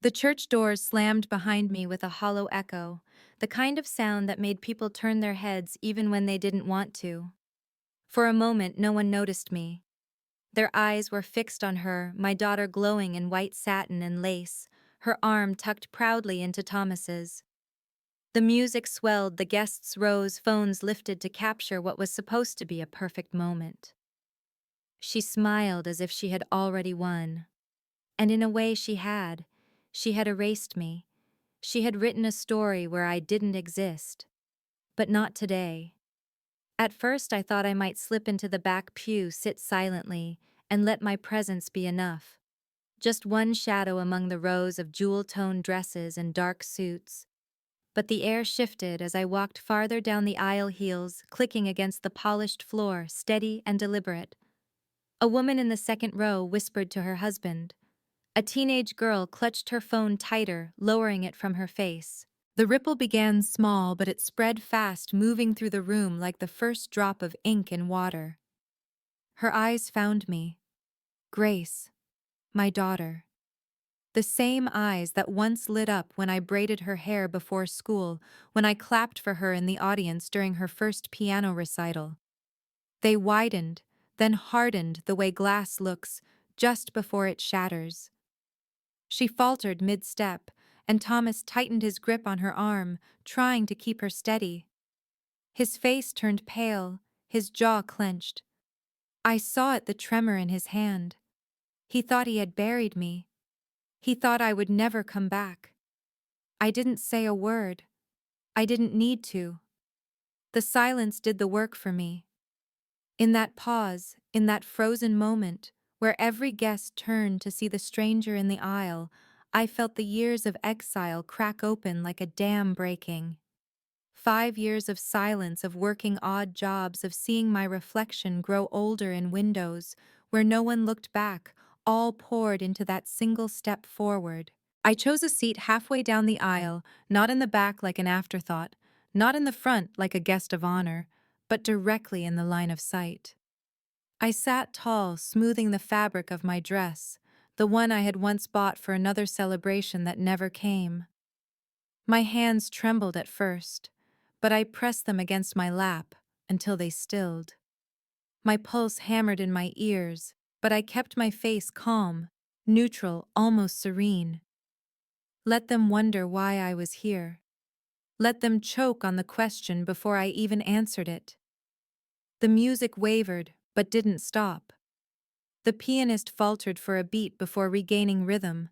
The church doors slammed behind me with a hollow echo, the kind of sound that made people turn their heads even when they didn't want to. For a moment, no one noticed me. Their eyes were fixed on her, my daughter glowing in white satin and lace, her arm tucked proudly into Thomas's. The music swelled, the guests rose, phones lifted to capture what was supposed to be a perfect moment. She smiled as if she had already won. And in a way she had. She had erased me. She had written a story where I didn't exist. But not today. At first I thought I might slip into the back pew, sit silently, and let my presence be enough. Just one shadow among the rows of jewel-toned dresses and dark suits. But the air shifted as I walked farther down the aisle, heels clicking against the polished floor, steady and deliberate. A woman in the second row whispered to her husband. A teenage girl clutched her phone tighter, lowering it from her face. The ripple began small, but it spread fast, moving through the room like the first drop of ink in water. Her eyes found me. Grace, my daughter. The same eyes that once lit up when I braided her hair before school, when I clapped for her in the audience during her first piano recital. They widened, then hardened the way glass looks just before it shatters. She faltered mid-step, and Thomas tightened his grip on her arm, trying to keep her steady. His face turned pale, his jaw clenched. I saw it, the tremor in his hand. He thought he had buried me. He thought I would never come back. I didn't say a word. I didn't need to. The silence did the work for me. In that pause, in that frozen moment, where every guest turned to see the stranger in the aisle, I felt the years of exile crack open like a dam breaking. 5 years of silence, of working odd jobs, of seeing my reflection grow older in windows, where no one looked back, all poured into that single step forward. I chose a seat halfway down the aisle, not in the back like an afterthought, not in the front like a guest of honor, but directly in the line of sight. I sat tall, smoothing the fabric of my dress, the one I had once bought for another celebration that never came. My hands trembled at first, but I pressed them against my lap until they stilled. My pulse hammered in my ears, but I kept my face calm, neutral, almost serene. Let them wonder why I was here. Let them choke on the question before I even answered it. The music wavered, but didn't stop. The pianist faltered for a beat before regaining rhythm.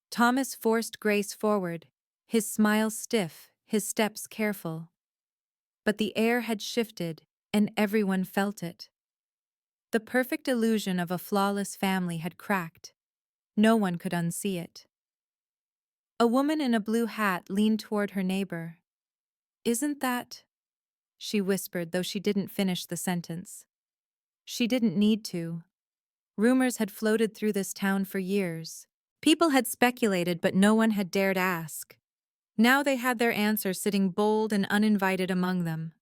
Thomas forced Grace forward, his smile stiff, his steps careful. But the air had shifted, and everyone felt it. The perfect illusion of a flawless family had cracked. No one could unsee it. A woman in a blue hat leaned toward her neighbor. "Isn't that?" she whispered, though she didn't finish the sentence. She didn't need to. Rumors had floated through this town for years. People had speculated, but no one had dared ask. Now they had their answer sitting bold and uninvited among them.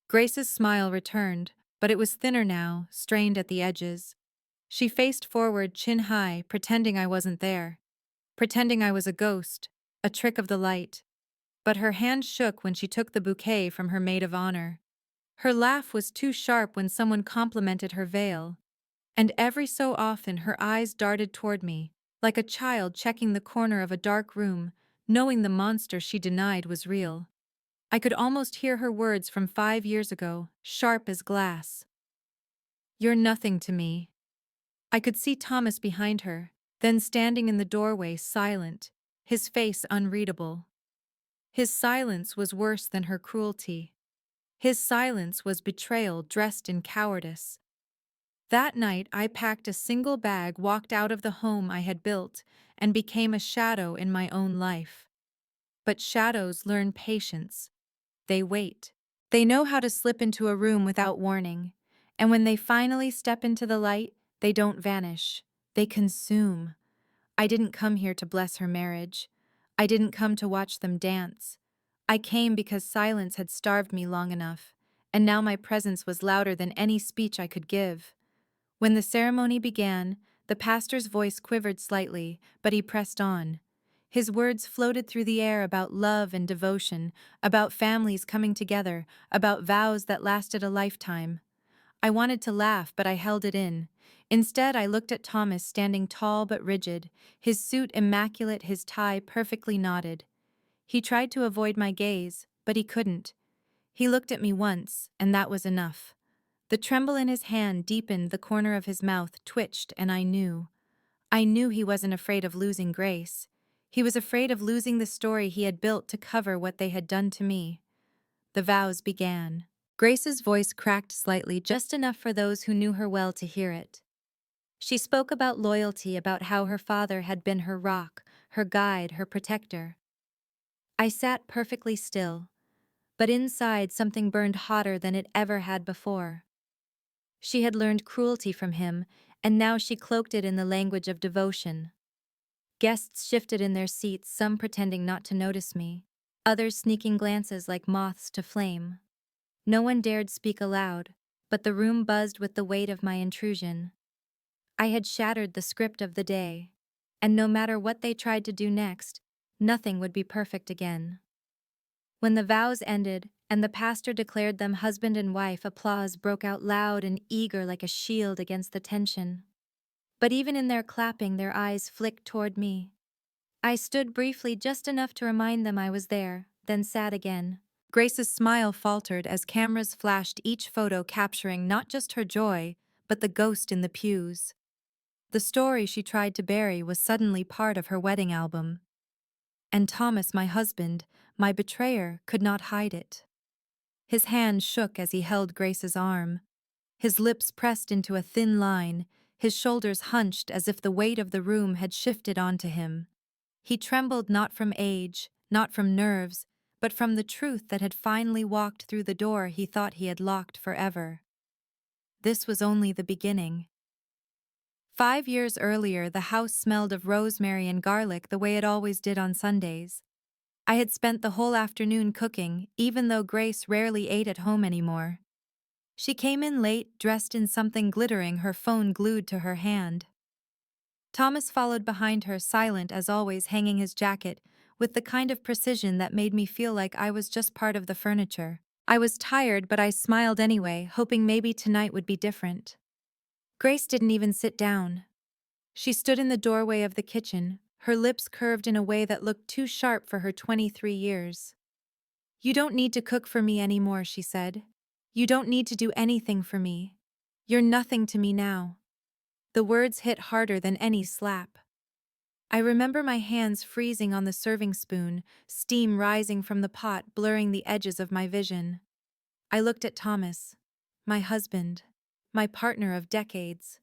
Grace's smile returned, but it was thinner now, strained at the edges. She faced forward, chin high, pretending I wasn't there. Pretending I was a ghost, a trick of the light. But her hand shook when she took the bouquet from her maid of honor. Her laugh was too sharp when someone complimented her veil. And every so often her eyes darted toward me, like a child checking the corner of a dark room, knowing the monster she denied was real. I could almost hear her words from 5 years ago, sharp as glass. "You're nothing to me." I could see Thomas behind her, then standing in the doorway, silent, his face unreadable. His silence was worse than her cruelty. His silence was betrayal dressed in cowardice. That night I packed a single bag, walked out of the home I had built, and became a shadow in my own life. But shadows learn patience. They wait. They know how to slip into a room without warning, and when they finally step into the light, they don't vanish. They consume. I didn't come here to bless her marriage. I didn't come to watch them dance. I came because silence had starved me long enough, and now my presence was louder than any speech I could give. When the ceremony began, the pastor's voice quivered slightly, but he pressed on. His words floated through the air about love and devotion, about families coming together, about vows that lasted a lifetime. I wanted to laugh, but I held it in. Instead, I looked at Thomas standing tall but rigid, his suit immaculate, his tie perfectly knotted. He tried to avoid my gaze, but he couldn't. He looked at me once, and that was enough. The tremble in his hand deepened, the corner of his mouth twitched, and I knew. I knew he wasn't afraid of losing Grace. He was afraid of losing the story he had built to cover what they had done to me. The vows began. Grace's voice cracked slightly, just enough for those who knew her well to hear it. She spoke about loyalty, about how her father had been her rock, her guide, her protector. I sat perfectly still, but inside something burned hotter than it ever had before. She had learned cruelty from him, and now she cloaked it in the language of devotion. Guests shifted in their seats, some pretending not to notice me, others sneaking glances like moths to flame. No one dared speak aloud, but the room buzzed with the weight of my intrusion. I had shattered the script of the day, and no matter what they tried to do next, nothing would be perfect again. When the vows ended, and the pastor declared them husband and wife, applause broke out loud and eager like a shield against the tension. But even in their clapping, their eyes flicked toward me. I stood briefly, just enough to remind them I was there, then sat again. Grace's smile faltered as cameras flashed, each photo capturing not just her joy, but the ghost in the pews. The story she tried to bury was suddenly part of her wedding album. And Thomas, my husband, my betrayer, could not hide it. His hand shook as he held Grace's arm. His lips pressed into a thin line, his shoulders hunched as if the weight of the room had shifted onto him. He trembled, not from age, not from nerves, but from the truth that had finally walked through the door he thought he had locked forever. This was only the beginning. 5 years earlier, the house smelled of rosemary and garlic the way it always did on Sundays. I had spent the whole afternoon cooking, even though Grace rarely ate at home anymore. She came in late, dressed in something glittering, her phone glued to her hand. Thomas followed behind her, silent as always, hanging his jacket, with the kind of precision that made me feel like I was just part of the furniture. I was tired, but I smiled anyway, hoping maybe tonight would be different. Grace didn't even sit down. She stood in the doorway of the kitchen, her lips curved in a way that looked too sharp for her 23 years. "You don't need to cook for me anymore," she said. "You don't need to do anything for me. You're nothing to me now." The words hit harder than any slap. I remember my hands freezing on the serving spoon, steam rising from the pot, blurring the edges of my vision. I looked at Thomas, my husband, my partner of decades.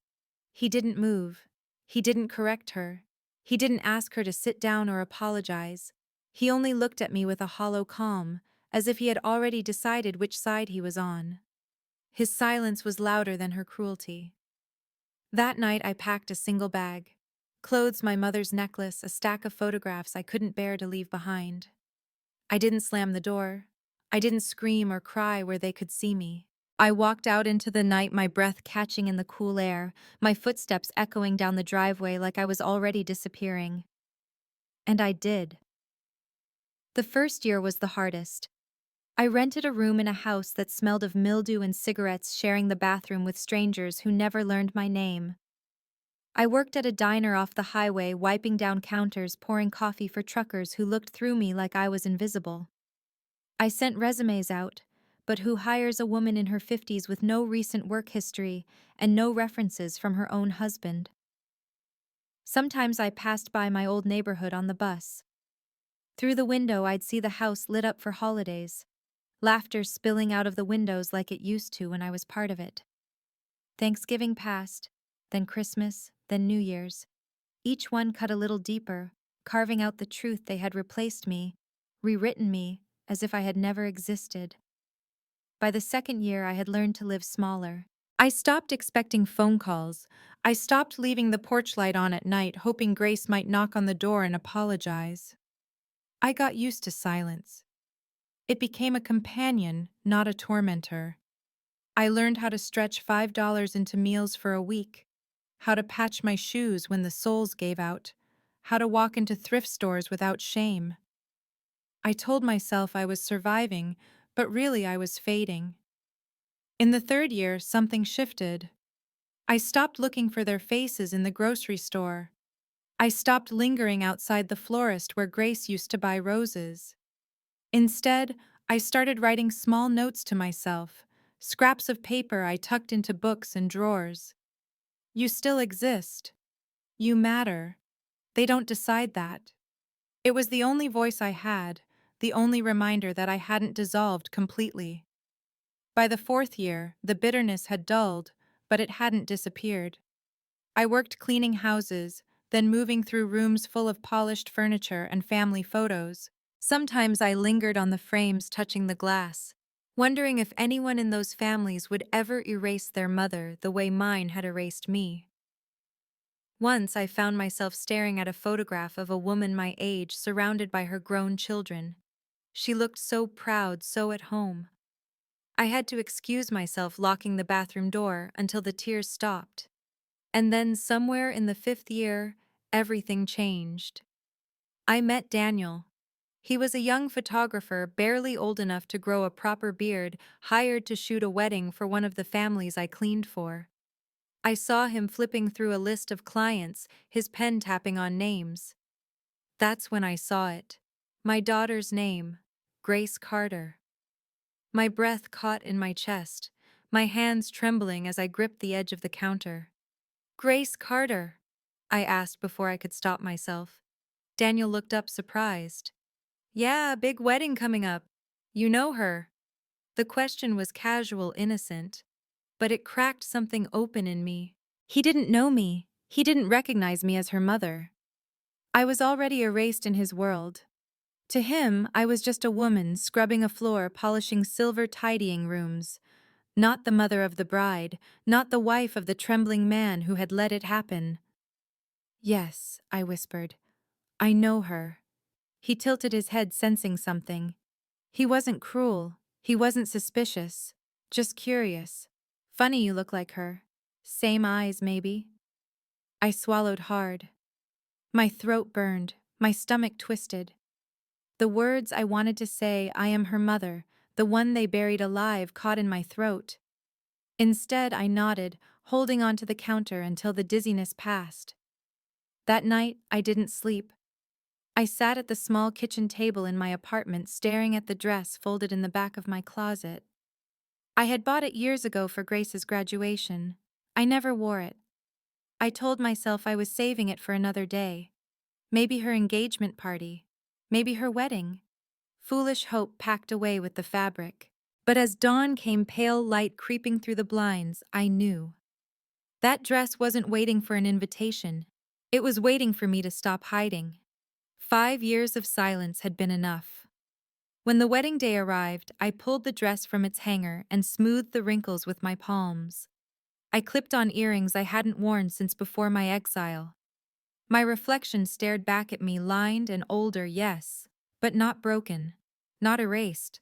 He didn't move. He didn't correct her. He didn't ask her to sit down or apologize. He only looked at me with a hollow calm, as if he had already decided which side he was on. His silence was louder than her cruelty. That night I packed a single bag. Clothes, my mother's necklace, a stack of photographs I couldn't bear to leave behind. I didn't slam the door. I didn't scream or cry where they could see me. I walked out into the night, my breath catching in the cool air, my footsteps echoing down the driveway like I was already disappearing. And I did. The first year was the hardest. I rented a room in a house that smelled of mildew and cigarettes, sharing the bathroom with strangers who never learned my name. I worked at a diner off the highway, wiping down counters, pouring coffee for truckers who looked through me like I was invisible. I sent resumes out, but who hires a woman in her 50s with no recent work history and no references from her own husband? Sometimes I passed by my old neighborhood on the bus. Through the window I'd see the house lit up for holidays, laughter spilling out of the windows like it used to when I was part of it. Thanksgiving passed, then Christmas, then New Year's. Each one cut a little deeper, carving out the truth they had replaced me, rewritten me, as if I had never existed. By the second year, I had learned to live smaller. I stopped expecting phone calls. I stopped leaving the porch light on at night, hoping Grace might knock on the door and apologize. I got used to silence. It became a companion, not a tormentor. I learned how to stretch $5 into meals for a week, how to patch my shoes when the soles gave out, how to walk into thrift stores without shame. I told myself I was surviving, but really I was fading. In the third year, something shifted. I stopped looking for their faces in the grocery store. I stopped lingering outside the florist where Grace used to buy roses. Instead, I started writing small notes to myself, scraps of paper I tucked into books and drawers. You still exist. You matter. They don't decide that. It was the only voice I had, the only reminder that I hadn't dissolved completely. By the fourth year, the bitterness had dulled, but it hadn't disappeared. I worked cleaning houses, then moving through rooms full of polished furniture and family photos. Sometimes I lingered on the frames touching the glass, wondering if anyone in those families would ever erase their mother the way mine had erased me. Once I found myself staring at a photograph of a woman my age surrounded by her grown children. She looked so proud, so at home. I had to excuse myself locking the bathroom door until the tears stopped. And then somewhere in the fifth year, everything changed. I met Daniel. He was a young photographer, barely old enough to grow a proper beard, hired to shoot a wedding for one of the families I cleaned for. I saw him flipping through a list of clients, his pen tapping on names. That's when I saw it. My daughter's name, Grace Carter. My breath caught in my chest, my hands trembling as I gripped the edge of the counter. Grace Carter, I asked before I could stop myself. Daniel looked up surprised. Yeah, big wedding coming up. You know her. The question was casual, innocent, but it cracked something open in me. He didn't know me. He didn't recognize me as her mother. I was already erased in his world. To him, I was just a woman scrubbing a floor, polishing silver tidying rooms. Not the mother of the bride, not the wife of the trembling man who had let it happen. Yes, I whispered. I know her. He tilted his head, sensing something. He wasn't cruel. He wasn't suspicious. Just curious. Funny you look like her. Same eyes, maybe. I swallowed hard. My throat burned. My stomach twisted. The words I wanted to say, I am her mother, the one they buried alive, caught in my throat. Instead, I nodded, holding onto the counter until the dizziness passed. That night, I didn't sleep. I sat at the small kitchen table in my apartment, staring at the dress folded in the back of my closet. I had bought it years ago for Grace's graduation. I never wore it. I told myself I was saving it for another day. Maybe her engagement party. Maybe her wedding. Foolish hope packed away with the fabric. But as dawn came, pale light creeping through the blinds, I knew. That dress wasn't waiting for an invitation. It was waiting for me to stop hiding. 5 years of silence had been enough. When the wedding day arrived, I pulled the dress from its hanger and smoothed the wrinkles with my palms. I clipped on earrings I hadn't worn since before my exile. My reflection stared back at me, lined and older, yes, but not broken, not erased.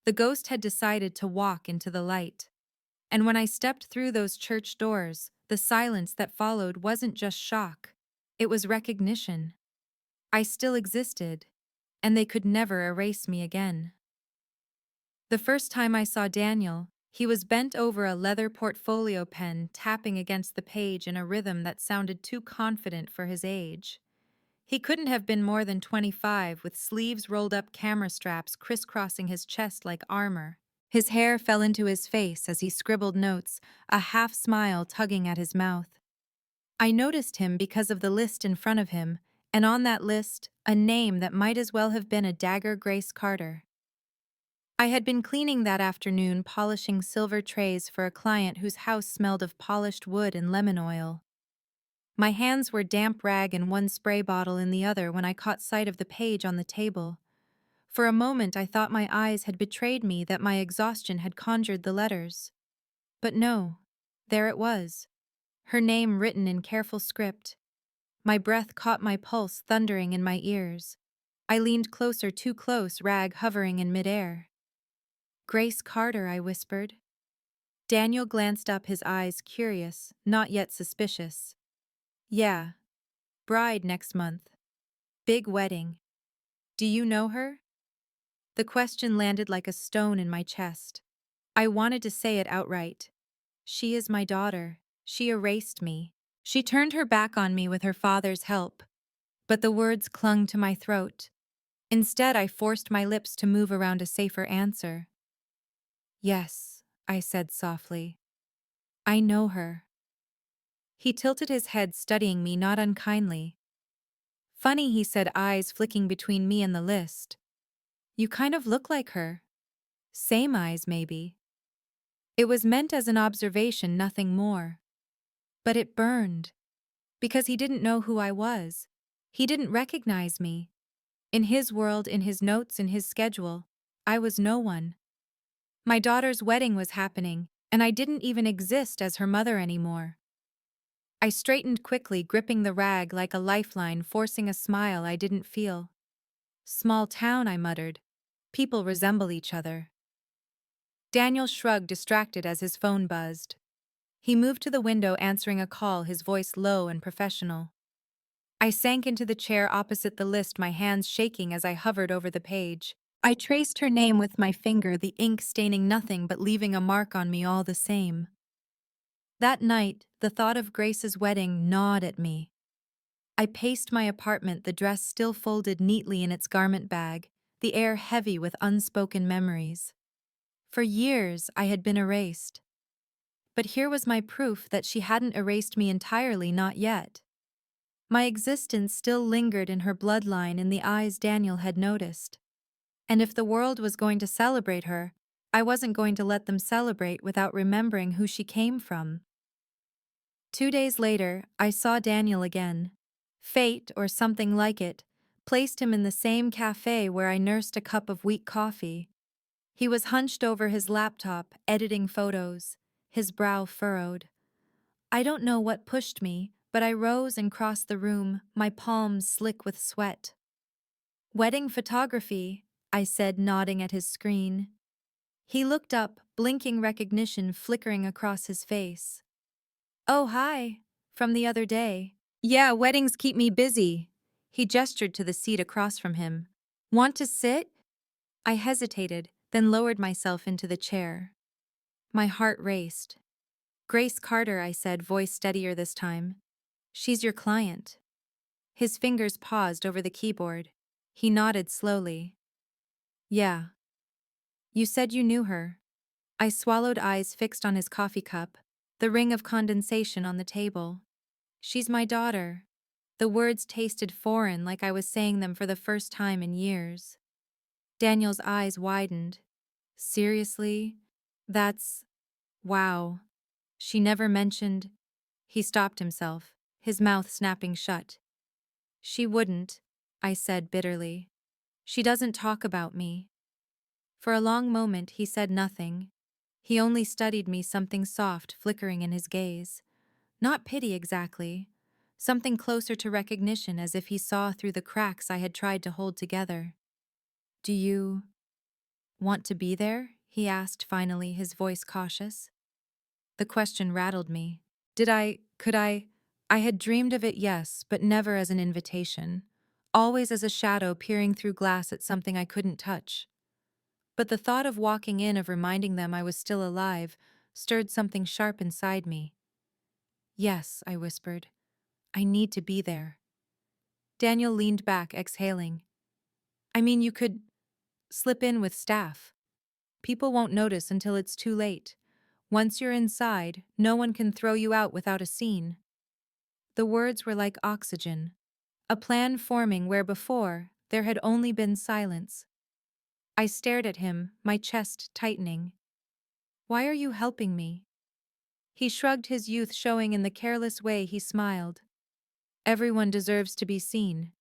The ghost had decided to walk into the light. And when I stepped through those church doors, the silence that followed wasn't just shock. It was recognition. I still existed, and they could never erase me again. The first time I saw Daniel, he was bent over a leather portfolio pen, tapping against the page in a rhythm that sounded too confident for his age. He couldn't have been more than 25, with sleeves rolled up, camera straps crisscrossing his chest like armor. His hair fell into his face as he scribbled notes, a half smile tugging at his mouth. I noticed him because of the list in front of him, and on that list, a name that might as well have been a dagger: Grace Carter. I had been cleaning that afternoon, polishing silver trays for a client whose house smelled of polished wood and lemon oil. My hands were damp rag in one, spray bottle in the other, when I caught sight of the page on the table. For a moment I thought my eyes had betrayed me, that my exhaustion had conjured the letters. But no, there it was. Her name written in careful script. My breath caught my pulse thundering in my ears. I leaned closer, too close, rag hovering in midair. Grace Carter, I whispered. Daniel glanced up, his eyes curious, not yet suspicious. Yeah. Bride next month. Big wedding. Do you know her? The question landed like a stone in my chest. I wanted to say it outright. She is my daughter. She erased me. She turned her back on me with her father's help. But the words clung to my throat. Instead, I forced my lips to move around a safer answer. Yes, I said softly. I know her. He tilted his head, studying me not unkindly. Funny, he said, eyes flicking between me and the list. You kind of look like her. Same eyes, maybe. It was meant as an observation, nothing more. But it burned. Because he didn't know who I was. He didn't recognize me. In his world, in his notes, in his schedule, I was no one. My daughter's wedding was happening, and I didn't even exist as her mother anymore. I straightened quickly, gripping the rag like a lifeline, forcing a smile I didn't feel. Small town, I muttered. People resemble each other. Daniel shrugged, distracted as his phone buzzed. He moved to the window, answering a call, his voice low and professional. I sank into the chair opposite the list, my hands shaking as I hovered over the page. I traced her name with my finger, the ink staining nothing but leaving a mark on me all the same. That night, the thought of Grace's wedding gnawed at me. I paced my apartment, the dress still folded neatly in its garment bag, the air heavy with unspoken memories. For years, I had been erased. But here was my proof that she hadn't erased me entirely, not yet. My existence still lingered in her bloodline, in the eyes Daniel had noticed. And if the world was going to celebrate her, I wasn't going to let them celebrate without remembering who she came from. 2 days later, I saw Daniel again. Fate, or something like it, placed him in the same cafe where I nursed a cup of weak coffee. He was hunched over his laptop, editing photos, his brow furrowed. I don't know what pushed me, but I rose and crossed the room, my palms slick with sweat. Wedding photography, I said, nodding at his screen. He looked up, blinking recognition flickering across his face. Oh, hi. From the other day. Yeah, weddings keep me busy. He gestured to the seat across from him. Want to sit? I hesitated, then lowered myself into the chair. My heart raced. Grace Carter, I said, voice steadier this time. She's your client. His fingers paused over the keyboard. He nodded slowly. Yeah. You said you knew her. I swallowed, eyes fixed on his coffee cup, the ring of condensation on the table. She's my daughter. The words tasted foreign, like I was saying them for the first time in years. Daniel's eyes widened. Seriously? That's... wow. She never mentioned... He stopped himself, his mouth snapping shut. She wouldn't, I said bitterly. She doesn't talk about me. For a long moment he said nothing. He only studied me, something soft flickering in his gaze. Not pity exactly. Something closer to recognition, as if he saw through the cracks I had tried to hold together. Do you want to be there? He asked finally, his voice cautious. The question rattled me. Could I? I had dreamed of it, yes, but never as an invitation. Always as a shadow peering through glass at something I couldn't touch. But the thought of walking in, of reminding them I was still alive, stirred something sharp inside me. Yes, I whispered. I need to be there. Daniel leaned back, exhaling. I mean, you could slip in with staff. People won't notice until it's too late. Once you're inside, no one can throw you out without a scene. The words were like oxygen, a plan forming where before there had only been silence. I stared at him, my chest tightening. Why are you helping me? He shrugged, his youth showing in the careless way he smiled. Everyone deserves to be seen,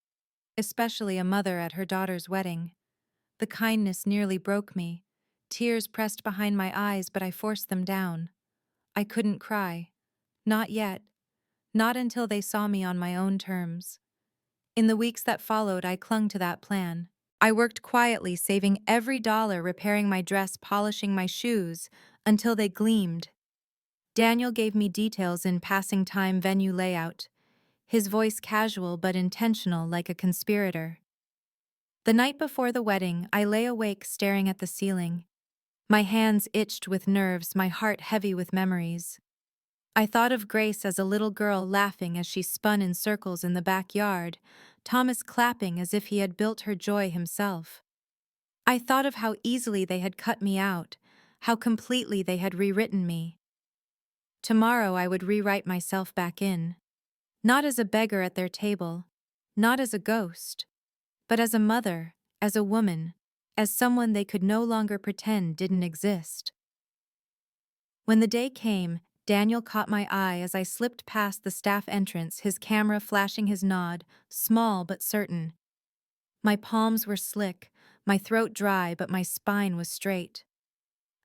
especially a mother at her daughter's wedding. The kindness nearly broke me. Tears pressed behind my eyes, but I forced them down. I couldn't cry. Not yet. Not until they saw me on my own terms. In the weeks that followed, I clung to that plan. I worked quietly, saving every dollar, repairing my dress, polishing my shoes, until they gleamed. Daniel gave me details in passing time, venue layout. his voice casual but intentional like a conspirator. The night before the wedding, I lay awake staring at the ceiling. My hands itched with nerves, my heart heavy with memories. I thought of Grace as a little girl laughing as she spun in circles in the backyard, Thomas clapping as if he had built her joy himself. I thought of how easily they had cut me out, how completely they had rewritten me. Tomorrow I would rewrite myself back in, not as a beggar at their table, not as a ghost, but as a mother, as a woman, as someone they could no longer pretend didn't exist. When the day came, Daniel caught my eye as I slipped past the staff entrance, his camera flashing his nod, small but certain. My palms were slick, my throat dry, but my spine was straight.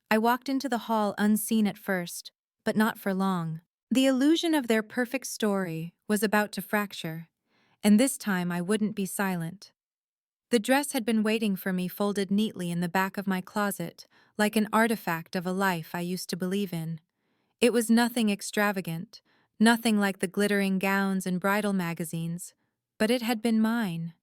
I walked into the hall unseen at first, but not for long. The illusion of their perfect story was about to fracture, and this time I wouldn't be silent. The dress had been waiting for me folded neatly in the back of my closet, like an artifact of a life I used to believe in. It was nothing extravagant, nothing like the glittering gowns and bridal magazines, but it had been mine.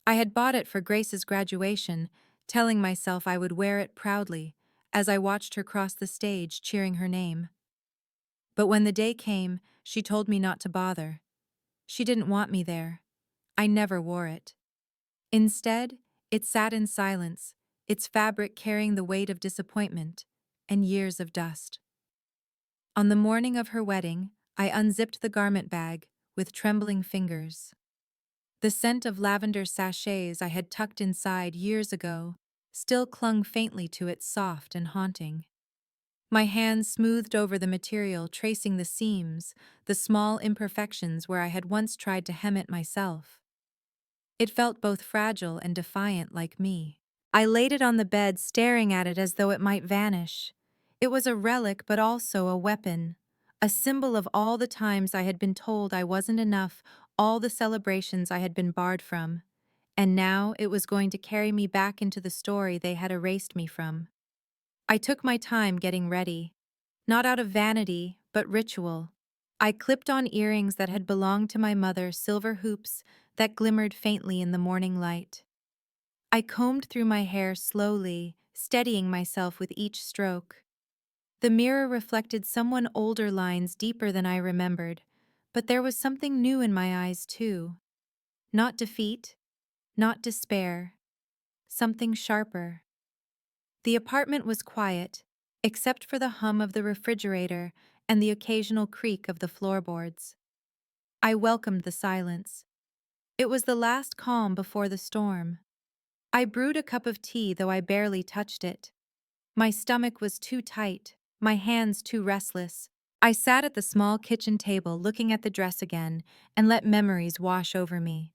I had bought it for Grace's graduation, telling myself I would wear it proudly, as I watched her cross the stage cheering her name. But when the day came, she told me not to bother. She didn't want me there. I never wore it. Instead, it sat in silence, its fabric carrying the weight of disappointment and years of dust. On the morning of her wedding, I unzipped the garment bag with trembling fingers. The scent of lavender sachets I had tucked inside years ago still clung faintly to it, soft and haunting. My hands smoothed over the material, tracing the seams, the small imperfections where I had once tried to hem it myself. It felt both fragile and defiant like me. I laid it on the bed, staring at it as though it might vanish. It was a relic, but also a weapon, a symbol of all the times I had been told I wasn't enough, all the celebrations I had been barred from. And now it was going to carry me back into the story they had erased me from. I took my time getting ready, not out of vanity, but ritual. I clipped on earrings that had belonged to my mother, silver hoops that glimmered faintly in the morning light. I combed through my hair slowly, steadying myself with each stroke. The mirror reflected someone older, lines deeper than I remembered, but there was something new in my eyes too. Not defeat, not despair, something sharper. The apartment was quiet, except for the hum of the refrigerator and the occasional creak of the floorboards. I welcomed the silence. It was the last calm before the storm. I brewed a cup of tea, though I barely touched it. My stomach was too tight, my hands too restless. I sat at the small kitchen table looking at the dress again and let memories wash over me.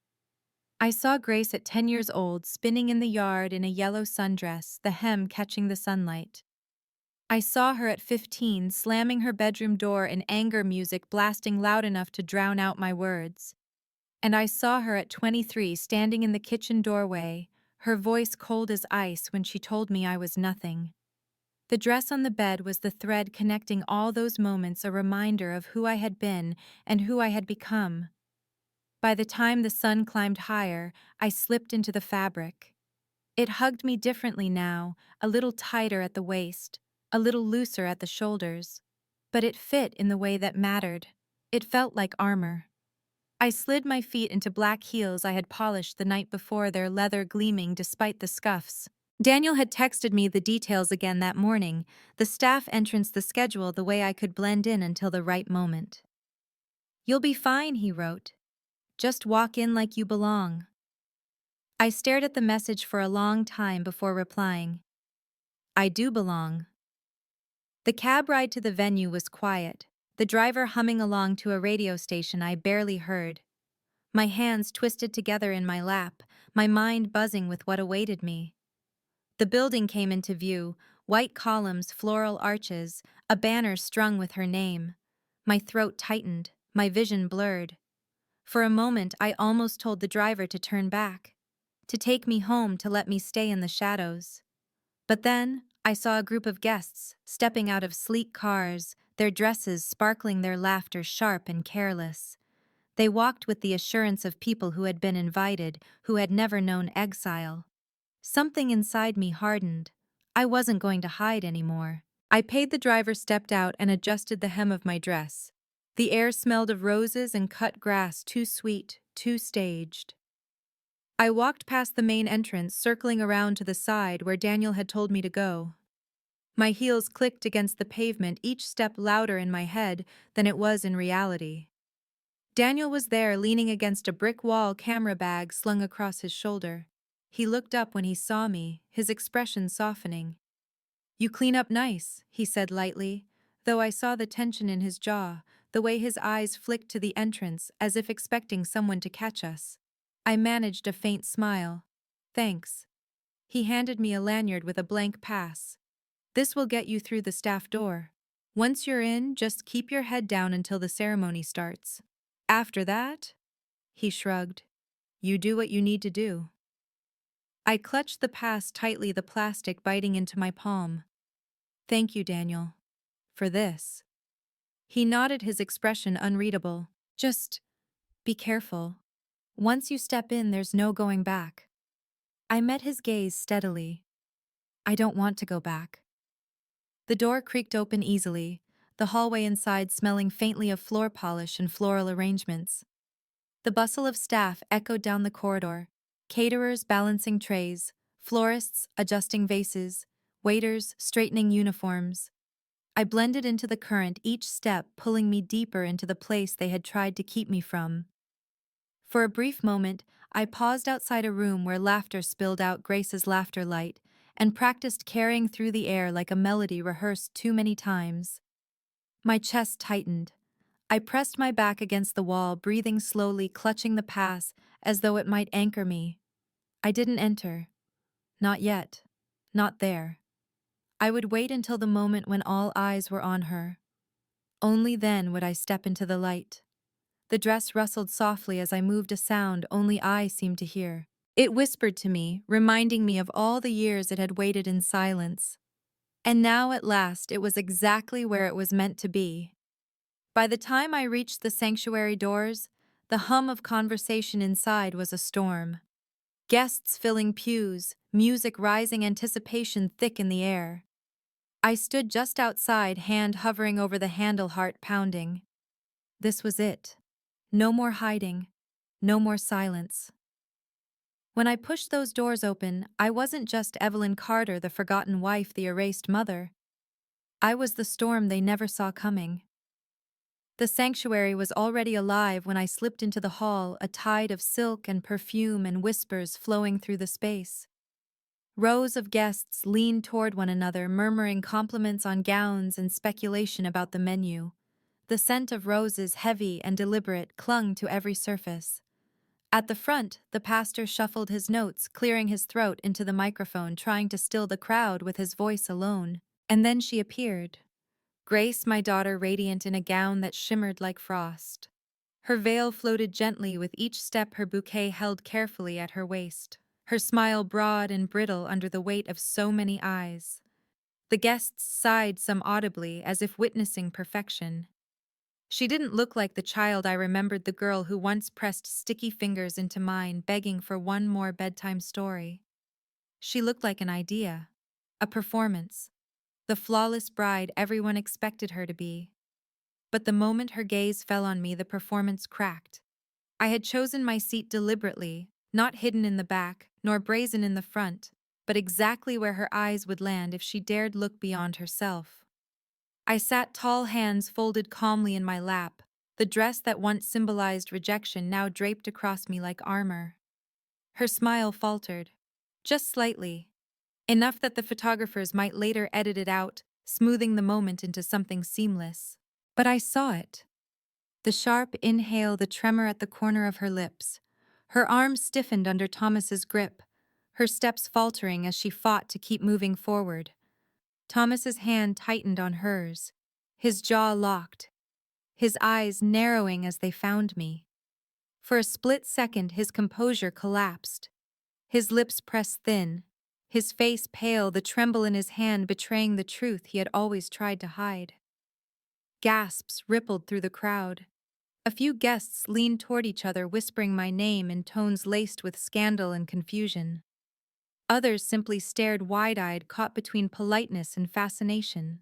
I saw Grace at 10 years old, spinning in the yard in a yellow sundress, the hem catching the sunlight. I saw her at 15, slamming her bedroom door in anger, music blasting loud enough to drown out my words. And I saw her at 23, standing in the kitchen doorway, her voice cold as ice when she told me I was nothing. The dress on the bed was the thread connecting all those moments, a reminder of who I had been and who I had become. By the time the sun climbed higher, I slipped into the fabric. It hugged me differently now, a little tighter at the waist, a little looser at the shoulders. But it fit in the way that mattered. It felt like armor. I slid my feet into black heels I had polished the night before, their leather gleaming despite the scuffs. Daniel had texted me the details again that morning, the staff entrance, the schedule, the way I could blend in until the right moment. "You'll be fine," he wrote. "Just walk in like you belong." I stared at the message for a long time before replying. I do belong. The cab ride to the venue was quiet, the driver humming along to a radio station I barely heard. My hands twisted together in my lap, my mind buzzing with what awaited me. The building came into view, white columns, floral arches, a banner strung with her name. My throat tightened, my vision blurred. For a moment, I almost told the driver to turn back, to take me home, to let me stay in the shadows. But then, I saw a group of guests stepping out of sleek cars, their dresses sparkling, their laughter sharp and careless. They walked with the assurance of people who had been invited, who had never known exile. Something inside me hardened. I wasn't going to hide anymore. I paid the driver, stepped out, and adjusted the hem of my dress. The air smelled of roses and cut grass, too sweet, too staged. I walked past the main entrance, circling around to the side where Daniel had told me to go. My heels clicked against the pavement, each step louder in my head than it was in reality. Daniel was there, leaning against a brick wall, camera bag slung across his shoulder. He looked up when he saw me, his expression softening. "You clean up nice," he said lightly, though I saw the tension in his jaw, the way his eyes flicked to the entrance as if expecting someone to catch us. I managed a faint smile. "Thanks." He handed me a lanyard with a blank pass. "This will get you through the staff door. Once you're in, just keep your head down until the ceremony starts. After that," he shrugged, "you do what you need to do." I clutched the pass tightly, the plastic biting into my palm. "Thank you, Daniel. For this." He nodded, his expression unreadable. "Just be careful. Once you step in, there's no going back." I met his gaze steadily. "I don't want to go back." The door creaked open easily, the hallway inside smelling faintly of floor polish and floral arrangements. The bustle of staff echoed down the corridor, caterers balancing trays, florists adjusting vases, waiters straightening uniforms. I blended into the current, each step pulling me deeper into the place they had tried to keep me from. For a brief moment, I paused outside a room where laughter spilled out Grace's laughter light, and practiced carrying through the air like a melody rehearsed too many times. My chest tightened. I pressed my back against the wall, breathing slowly, clutching the pass as though it might anchor me. I didn't enter. Not yet. Not there. I would wait until the moment when all eyes were on her. Only then would I step into the light. The dress rustled softly as I moved, a sound only I seemed to hear. It whispered to me, reminding me of all the years it had waited in silence. And now at last it was exactly where it was meant to be. By the time I reached the sanctuary doors, the hum of conversation inside was a storm. Guests filling pews, music rising, anticipation thick in the air. I stood just outside, hand hovering over the handle, heart pounding. This was it. No more hiding. No more silence. When I pushed those doors open, I wasn't just Evelyn Carter, the forgotten wife, the erased mother. I was the storm they never saw coming. The sanctuary was already alive when I slipped into the hall, a tide of silk and perfume and whispers flowing through the space. Rows of guests leaned toward one another, murmuring compliments on gowns and speculation about the menu. The scent of roses, heavy and deliberate, clung to every surface. At the front, the pastor shuffled his notes, clearing his throat into the microphone, trying to still the crowd with his voice alone. And then she appeared. Grace, my daughter, radiant in a gown that shimmered like frost. Her veil floated gently with each step, her bouquet held carefully at her waist. Her smile broad and brittle under the weight of so many eyes. The guests sighed, some audibly, as if witnessing perfection. She didn't look like the child I remembered, the girl who once pressed sticky fingers into mine, begging for one more bedtime story. She looked like an idea, a performance, the flawless bride everyone expected her to be. But the moment her gaze fell on me, the performance cracked. I had chosen my seat deliberately, not hidden in the back, nor brazen in the front, but exactly where her eyes would land if she dared look beyond herself. I sat tall, hands folded calmly in my lap, the dress that once symbolized rejection now draped across me like armor. Her smile faltered, just slightly, enough that the photographers might later edit it out, smoothing the moment into something seamless. But I saw it. The sharp inhale, the tremor at the corner of her lips. Her arms stiffened under Thomas's grip, her steps faltering as she fought to keep moving forward. Thomas's hand tightened on hers, his jaw locked, his eyes narrowing as they found me. For a split second, his composure collapsed. His lips pressed thin, his face pale, the tremble in his hand betraying the truth he had always tried to hide. Gasps rippled through the crowd. A few guests leaned toward each other, whispering my name in tones laced with scandal and confusion. Others simply stared wide-eyed, caught between politeness and fascination.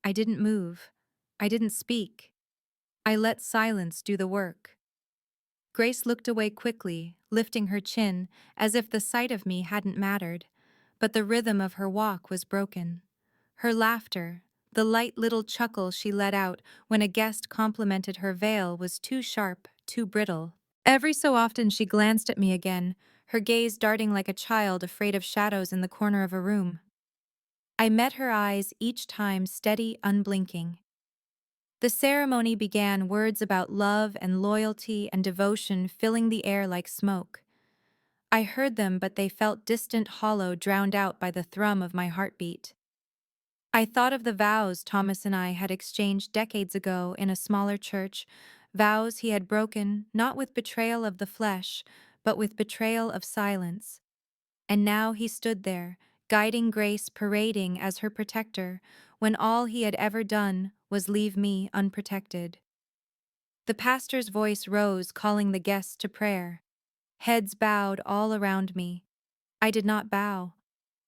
I didn't move. I didn't speak. I let silence do the work. Grace looked away quickly, lifting her chin, as if the sight of me hadn't mattered, but the rhythm of her walk was broken. Her laughter, the light little chuckle she let out when a guest complimented her veil, was too sharp, too brittle. Every so often she glanced at me again, her gaze darting like a child afraid of shadows in the corner of a room. I met her eyes each time, steady, unblinking. The ceremony began, words about love and loyalty and devotion filling the air like smoke. I heard them, but they felt distant, hollow, drowned out by the thrum of my heartbeat. I thought of the vows Thomas and I had exchanged decades ago in a smaller church, vows he had broken not with betrayal of the flesh, but with betrayal of silence. And now he stood there, guiding Grace, parading as her protector, when all he had ever done was leave me unprotected. The pastor's voice rose, calling the guests to prayer. Heads bowed all around me. I did not bow.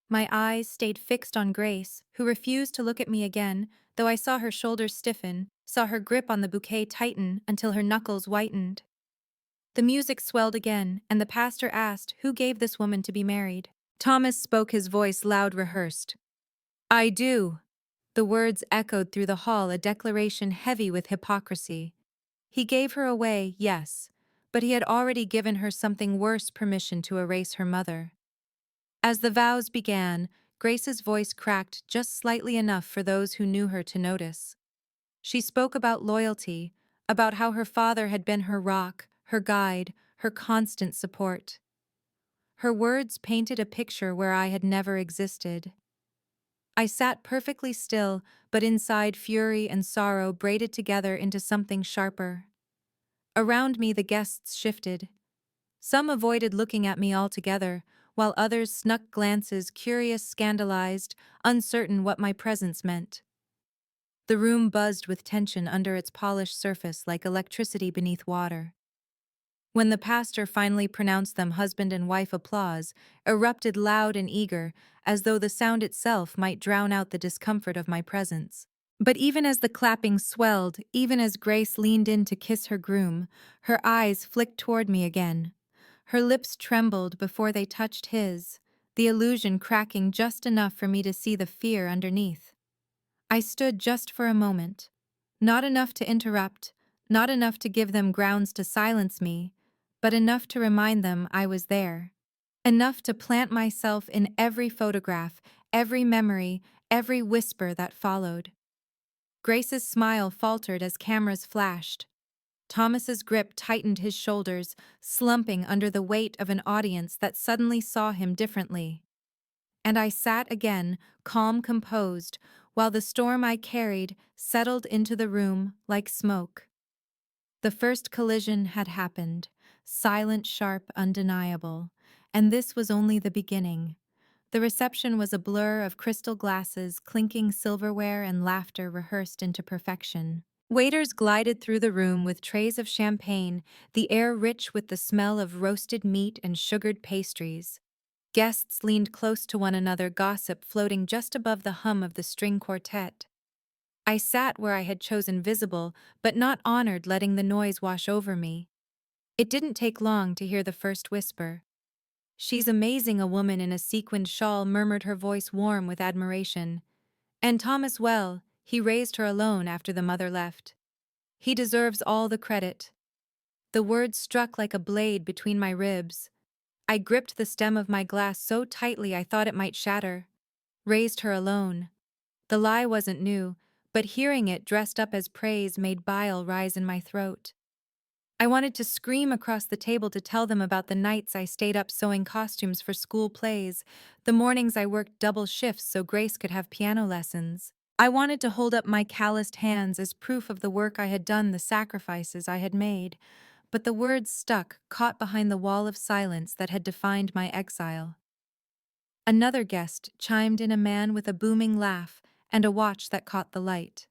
My eyes stayed fixed on Grace, who refused to look at me again, though I saw her shoulders stiffen, saw her grip on the bouquet tighten until her knuckles whitened. The music swelled again, and the pastor asked who gave this woman to be married. Thomas spoke, his voice loud, rehearsed. I do. The words echoed through the hall, a declaration heavy with hypocrisy. He gave her away, yes, but he had already given her something worse, permission to erase her mother. As the vows began, Grace's voice cracked just slightly enough for those who knew her to notice. She spoke about loyalty, about how her father had been her rock, her guide, her constant support. Her words painted a picture where I had never existed. I sat perfectly still, but inside fury and sorrow braided together into something sharper. Around me the guests shifted. Some avoided looking at me altogether, while others snuck glances, curious, scandalized, uncertain what my presence meant. The room buzzed with tension under its polished surface like electricity beneath water. When the pastor finally pronounced them husband and wife, applause erupted loud and eager, as though the sound itself might drown out the discomfort of my presence. But even as the clapping swelled, even as Grace leaned in to kiss her groom, her eyes flicked toward me again. Her lips trembled before they touched his, the illusion cracking just enough for me to see the fear underneath. I stood just for a moment. Not enough to interrupt, not enough to give them grounds to silence me, but enough to remind them I was there. Enough to plant myself in every photograph, every memory, every whisper that followed. Grace's smile faltered as cameras flashed. Thomas's grip tightened his shoulders, slumping under the weight of an audience that suddenly saw him differently. And I sat again, calm, composed, while the storm I carried settled into the room like smoke. The first collision had happened, silent, sharp, undeniable, and this was only the beginning. The reception was a blur of crystal glasses, clinking silverware, and laughter rehearsed into perfection. Waiters glided through the room with trays of champagne, the air rich with the smell of roasted meat and sugared pastries. Guests leaned close to one another, gossip floating just above the hum of the string quartet. I sat where I had chosen, visible, but not honored, letting the noise wash over me. It didn't take long to hear the first whisper. She's amazing, a woman in a sequined shawl murmured, her voice warm with admiration. And Thomas, well, he raised her alone after the mother left. He deserves all the credit. The words struck like a blade between my ribs. I gripped the stem of my glass so tightly I thought it might shatter. Raised her alone. The lie wasn't new, but hearing it dressed up as praise made bile rise in my throat. I wanted to scream across the table to tell them about the nights I stayed up sewing costumes for school plays, the mornings I worked double shifts so Grace could have piano lessons. I wanted to hold up my calloused hands as proof of the work I had done, the sacrifices I had made, but the words stuck, caught behind the wall of silence that had defined my exile. Another guest chimed in, a man with a booming laugh and a watch that caught the light.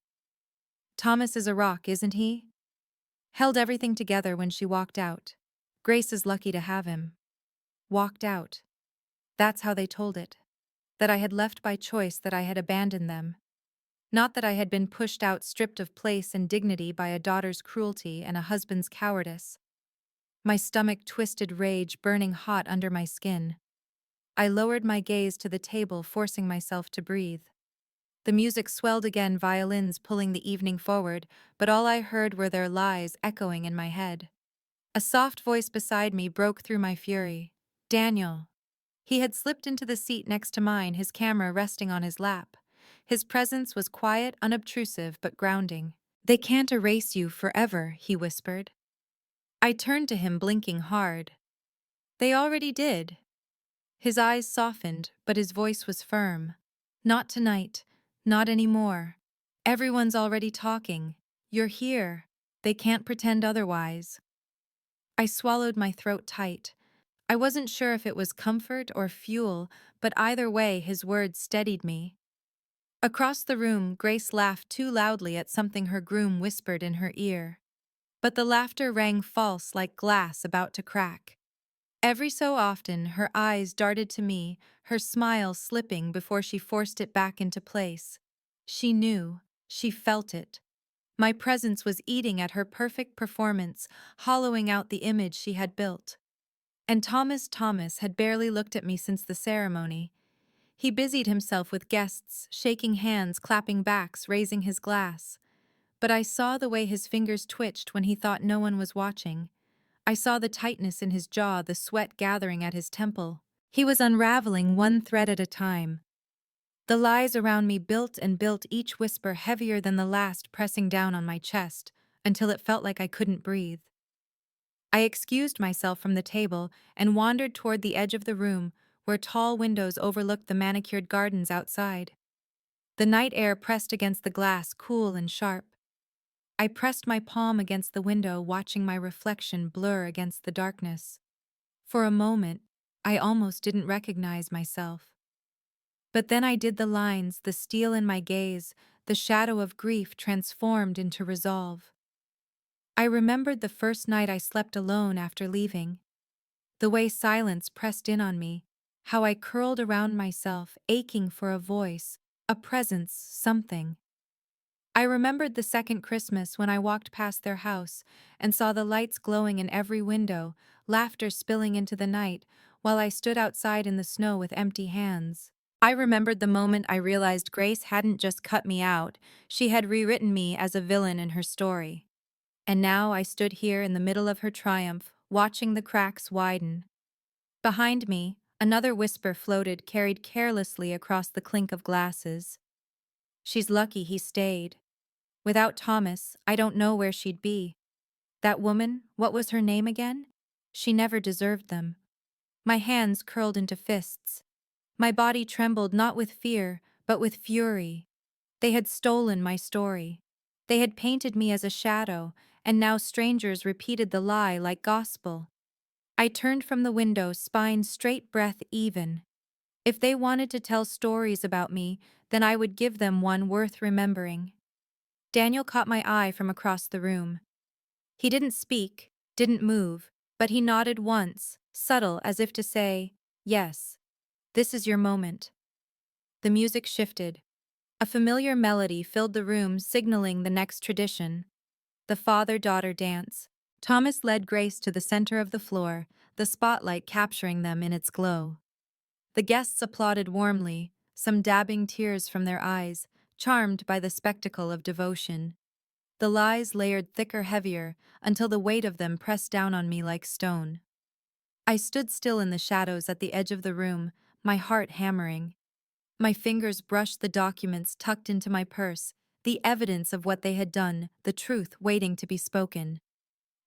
Thomas is a rock, isn't he? held everything together when she walked out. Grace is lucky to have him. Walked out. That's how they told it. That I had left by choice, that I had abandoned them. Not that I had been pushed out stripped of place and dignity by a daughter's cruelty and a husband's cowardice. My stomach twisted, rage burning hot under my skin. I lowered my gaze to the table, forcing myself to breathe. The music swelled again, violins pulling the evening forward, but all I heard were their lies echoing in my head. A soft voice beside me broke through my fury. Daniel. He had slipped into the seat next to mine, his camera resting on his lap. His presence was quiet, unobtrusive, but grounding. "They can't erase you forever," he whispered. I turned to him, blinking hard. "They already did." His eyes softened, but his voice was firm. "Not tonight. Not anymore. Everyone's already talking. You're here. They can't pretend otherwise." I swallowed, my throat tight. I wasn't sure if it was comfort or fuel, but either way his words steadied me. Across the room, Grace laughed too loudly at something her groom whispered in her ear. But the laughter rang false, like glass about to crack. Every so often, her eyes darted to me, her smile slipping before she forced it back into place. She knew. She felt it. My presence was eating at her perfect performance, hollowing out the image she had built. And Thomas had barely looked at me since the ceremony. He busied himself with guests, shaking hands, clapping backs, raising his glass. But I saw the way his fingers twitched when he thought no one was watching. I saw the tightness in his jaw, the sweat gathering at his temple. He was unraveling one thread at a time. The lies around me built and built, each whisper heavier than the last, pressing down on my chest, until it felt like I couldn't breathe. I excused myself from the table and wandered toward the edge of the room, where tall windows overlooked the manicured gardens outside. The night air pressed against the glass, cool and sharp. I pressed my palm against the window, watching my reflection blur against the darkness. For a moment, I almost didn't recognize myself. But then I did. The lines, the steel in my gaze, the shadow of grief transformed into resolve. I remembered the first night I slept alone after leaving. The way silence pressed in on me, how I curled around myself, aching for a voice, a presence, something. I remembered the second Christmas when I walked past their house and saw the lights glowing in every window, laughter spilling into the night, while I stood outside in the snow with empty hands. I remembered the moment I realized Grace hadn't just cut me out, she had rewritten me as a villain in her story. And now I stood here in the middle of her triumph, watching the cracks widen. Behind me, another whisper floated, carried carelessly across the clink of glasses. "She's lucky he stayed. Without Thomas, I don't know where she'd be. That woman, what was her name again? She never deserved them." My hands curled into fists. My body trembled, not with fear, but with fury. They had stolen my story. They had painted me as a shadow, and now strangers repeated the lie like gospel. I turned from the window, spine straight, breath even. If they wanted to tell stories about me, then I would give them one worth remembering. Daniel caught my eye from across the room. He didn't speak, didn't move, but he nodded once, subtle as if to say, "Yes, this is your moment." The music shifted. A familiar melody filled the room, signaling the next tradition, the father-daughter dance. Thomas led Grace to the center of the floor, the spotlight capturing them in its glow. The guests applauded warmly, some dabbing tears from their eyes, charmed by the spectacle of devotion. The lies layered thicker, heavier, until the weight of them pressed down on me like stone. I stood still in the shadows at the edge of the room, my heart hammering. My fingers brushed the documents tucked into my purse, the evidence of what they had done, the truth waiting to be spoken.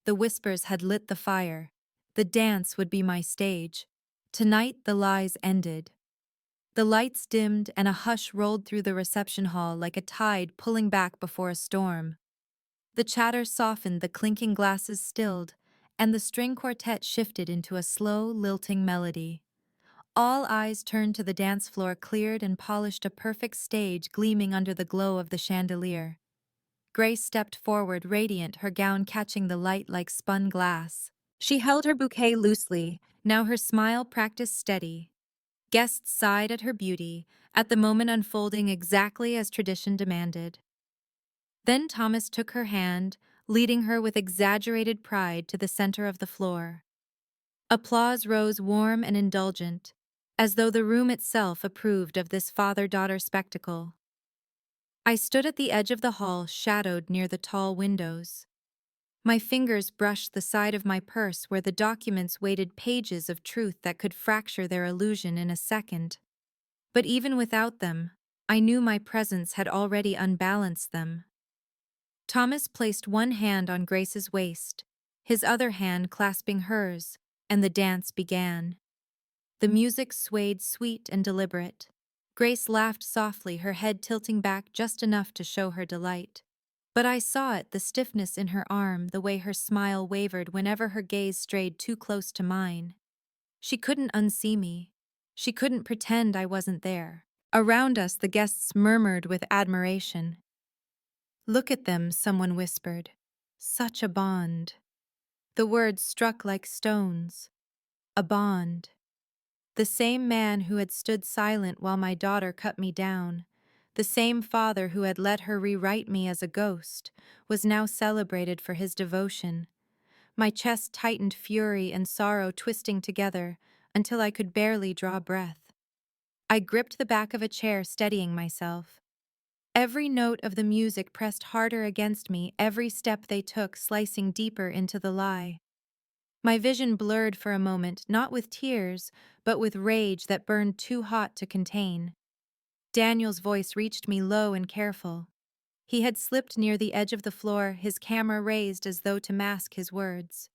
The whispers had lit the fire. The dance would be my stage. Tonight the lies ended. The lights dimmed and a hush rolled through the reception hall like a tide pulling back before a storm. The chatter softened, the clinking glasses stilled, and the string quartet shifted into a slow, lilting melody. All eyes turned to the dance floor, cleared and polished, a perfect stage gleaming under the glow of the chandelier. Grace stepped forward, radiant, her gown catching the light like spun glass. She held her bouquet loosely, now her smile practiced steady. Guests sighed at her beauty, at the moment unfolding exactly as tradition demanded. Then Thomas took her hand, leading her with exaggerated pride to the center of the floor. Applause rose warm and indulgent, as though the room itself approved of this father-daughter spectacle. I stood at the edge of the hall, shadowed near the tall windows. My fingers brushed the side of my purse where the documents weighted pages of truth that could fracture their illusion in a second. But even without them, I knew my presence had already unbalanced them. Thomas placed one hand on Grace's waist, his other hand clasping hers, and the dance began. The music swayed sweet and deliberate. Grace laughed softly, her head tilting back just enough to show her delight. But I saw it, the stiffness in her arm, the way her smile wavered whenever her gaze strayed too close to mine. She couldn't unsee me. She couldn't pretend I wasn't there. Around us, the guests murmured with admiration. "Look at them," someone whispered. "Such a bond." The words struck like stones. A bond. The same man who had stood silent while my daughter cut me down, the same father who had let her rewrite me as a ghost, was now celebrated for his devotion. My chest tightened, fury and sorrow twisting together, until I could barely draw breath. I gripped the back of a chair, steadying myself. Every note of the music pressed harder against me, every step they took slicing deeper into the lie. My vision blurred for a moment, not with tears, but with rage that burned too hot to contain. Daniel's voice reached me low and careful. He had slipped near the edge of the floor, his camera raised as though to mask his words.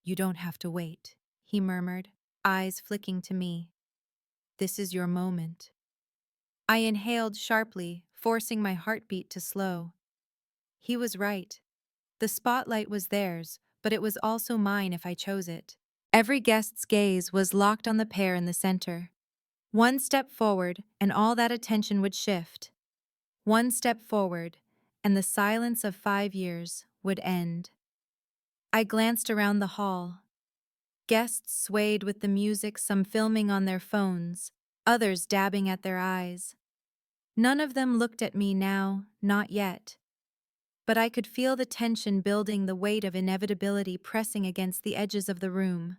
"You don't have to wait," he murmured, eyes flicking to me. "This is your moment." I inhaled sharply, forcing my heartbeat to slow. He was right. The spotlight was theirs, but it was also mine if I chose it. Every guest's gaze was locked on the pair in the center. One step forward, and all that attention would shift. One step forward, and the silence of 5 years would end. I glanced around the hall. Guests swayed with the music, some filming on their phones, others dabbing at their eyes. None of them looked at me now, not yet. But I could feel the tension building, the weight of inevitability pressing against the edges of the room.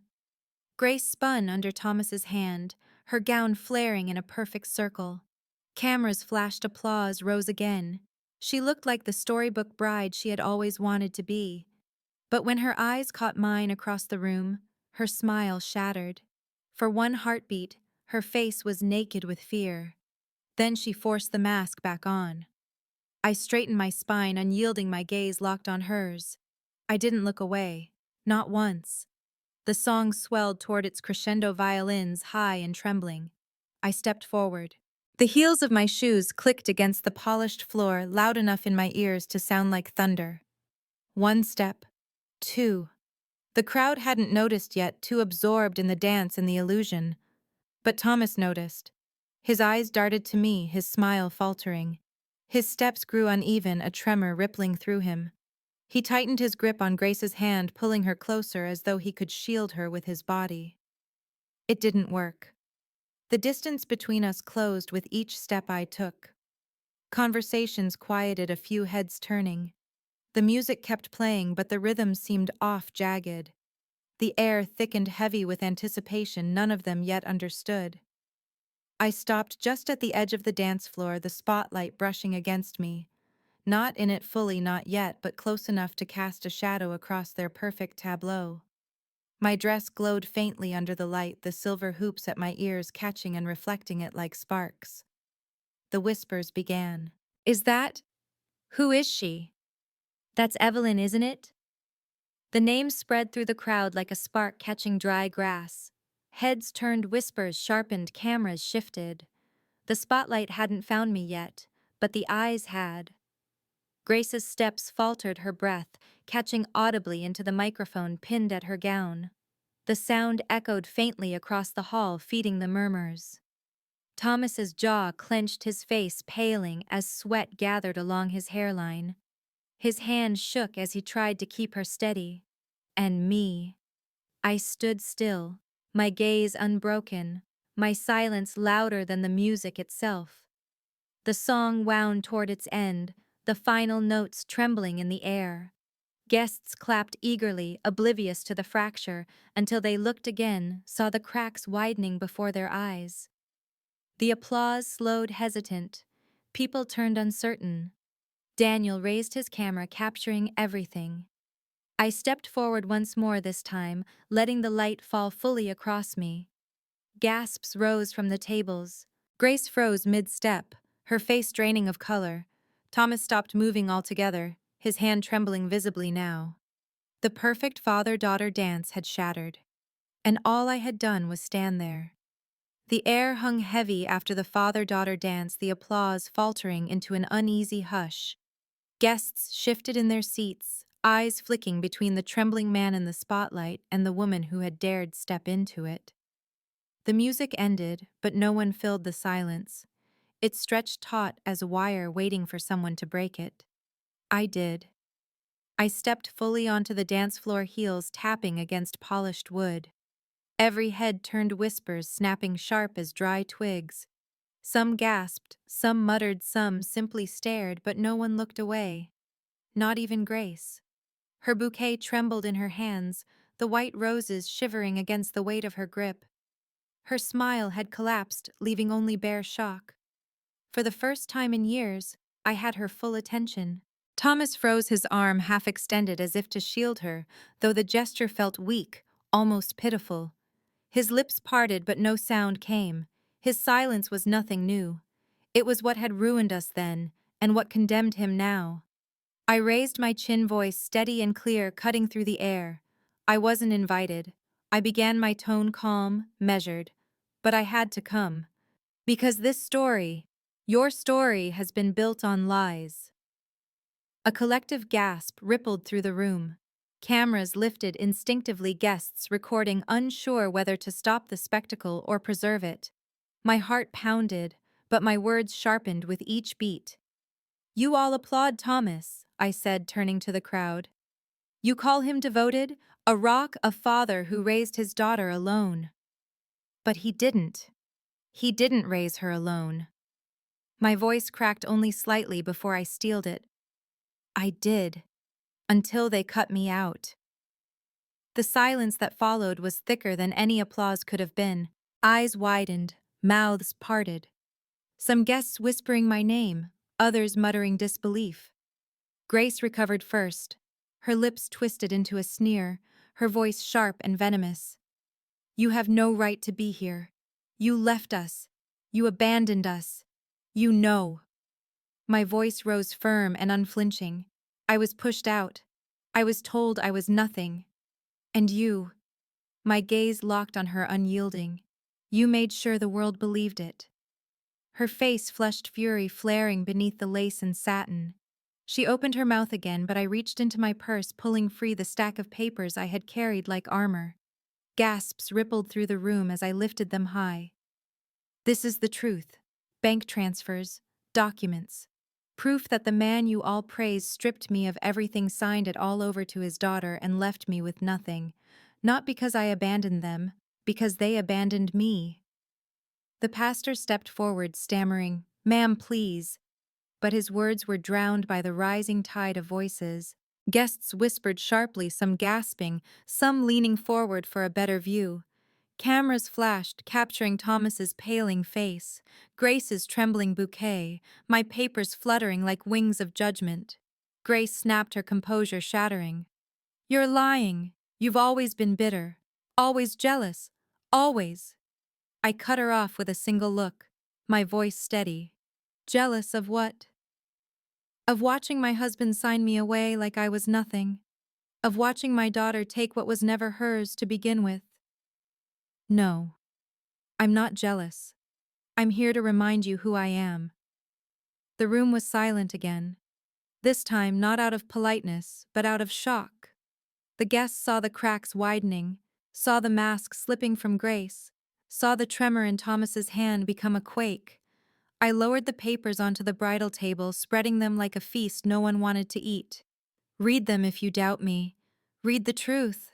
Grace spun under Thomas's hand, her gown flaring in a perfect circle. Cameras flashed, applause rose again. She looked like the storybook bride she had always wanted to be. But when her eyes caught mine across the room, her smile shattered. For one heartbeat, her face was naked with fear. Then she forced the mask back on. I straightened my spine, unyielding, my gaze locked on hers. I didn't look away. Not once. The song swelled toward its crescendo, violins high and trembling. I stepped forward. The heels of my shoes clicked against the polished floor, loud enough in my ears to sound like thunder. One step. Two. The crowd hadn't noticed yet, too absorbed in the dance and the illusion. But Thomas noticed. His eyes darted to me, his smile faltering. His steps grew uneven, a tremor rippling through him. He tightened his grip on Grace's hand, pulling her closer as though he could shield her with his body. It didn't work. The distance between us closed with each step I took. Conversations quieted, a few heads turning. The music kept playing, but the rhythm seemed off, jagged. The air thickened, heavy with anticipation none of them yet understood. I stopped just at the edge of the dance floor, the spotlight brushing against me. Not in it fully, not yet, but close enough to cast a shadow across their perfect tableau. My dress glowed faintly under the light, the silver hoops at my ears catching and reflecting it like sparks. The whispers began. "Is that? Who is she?" "That's Evelyn, isn't it?" The name spread through the crowd like a spark catching dry grass. Heads turned, whispers sharpened, cameras shifted. The spotlight hadn't found me yet, but the eyes had. Grace's steps faltered, her breath catching audibly into the microphone pinned at her gown. The sound echoed faintly across the hall, feeding the murmurs. Thomas's jaw clenched, his face paling as sweat gathered along his hairline. His hand shook as he tried to keep her steady. And me. I stood still, my gaze unbroken, my silence louder than the music itself. The song wound toward its end, the final notes trembling in the air. Guests clapped eagerly, oblivious to the fracture, until they looked again, saw the cracks widening before their eyes. The applause slowed hesitant. People turned uncertain. Daniel raised his camera, capturing everything. I stepped forward once more this time, letting the light fall fully across me. Gasps rose from the tables. Grace froze mid-step, her face draining of color. Thomas stopped moving altogether, his hand trembling visibly now. The perfect father-daughter dance had shattered, and all I had done was stand there. The air hung heavy after the father-daughter dance, the applause faltering into an uneasy hush. Guests shifted in their seats, eyes flicking between the trembling man in the spotlight and the woman who had dared step into it. The music ended, but no one filled the silence. It stretched taut as a wire waiting for someone to break it. I did. I stepped fully onto the dance floor, heels tapping against polished wood. Every head turned, whispers snapping sharp as dry twigs. Some gasped, some muttered, some simply stared, but no one looked away. Not even Grace. Her bouquet trembled in her hands, the white roses shivering against the weight of her grip. Her smile had collapsed, leaving only bare shock. For the first time in years, I had her full attention. Thomas froze, his arm half extended as if to shield her, though the gesture felt weak, almost pitiful. His lips parted, but no sound came. His silence was nothing new. It was what had ruined us then, and what condemned him now. I raised my chin, voice steady and clear, cutting through the air. I wasn't invited. I began, my tone calm, measured. But I had to come. Because this story, your story, has been built on lies. A collective gasp rippled through the room. Cameras lifted instinctively, guests recording, unsure whether to stop the spectacle or preserve it. My heart pounded, but my words sharpened with each beat. "You all applaud Thomas," I said, turning to the crowd. "You call him devoted, a rock, a father who raised his daughter alone. But he didn't. He didn't raise her alone." My voice cracked only slightly before I steeled it. I did. Until they cut me out. The silence that followed was thicker than any applause could have been. Eyes widened, mouths parted. Some guests whispering my name, others muttering disbelief. Grace recovered first, her lips twisted into a sneer, her voice sharp and venomous. "You have no right to be here. You left us. You abandoned us. You know." My voice rose firm and unflinching. I was pushed out. I was told I was nothing. And you, my gaze locked on her, unyielding. You made sure the world believed it. Her face flushed, fury flaring beneath the lace and satin. She opened her mouth again, but I reached into my purse, pulling free the stack of papers I had carried like armor. Gasps rippled through the room as I lifted them high. "This is the truth. Bank transfers, documents. Proof that the man you all praise stripped me of everything, signed it all over to his daughter, and left me with nothing. Not because I abandoned them, because they abandoned me." The pastor stepped forward, stammering, "Ma'am, please." But his words were drowned by the rising tide of voices. Guests whispered sharply, some gasping, some leaning forward for a better view. Cameras flashed, capturing Thomas's paling face, Grace's trembling bouquet, my papers fluttering like wings of judgment. Grace snapped, her composure shattering. "You're lying. You've always been bitter. Always jealous. Always." I cut her off with a single look, my voice steady. "Jealous of what?" "Of watching my husband sign me away like I was nothing. Of watching my daughter take what was never hers to begin with." "No, I'm not jealous. I'm here to remind you who I am." The room was silent again. This time not out of politeness, but out of shock. The guests saw the cracks widening, saw the mask slipping from Grace, saw the tremor in Thomas's hand become a quake. I lowered the papers onto the bridal table, spreading them like a feast no one wanted to eat. Read them if you doubt me. Read the truth.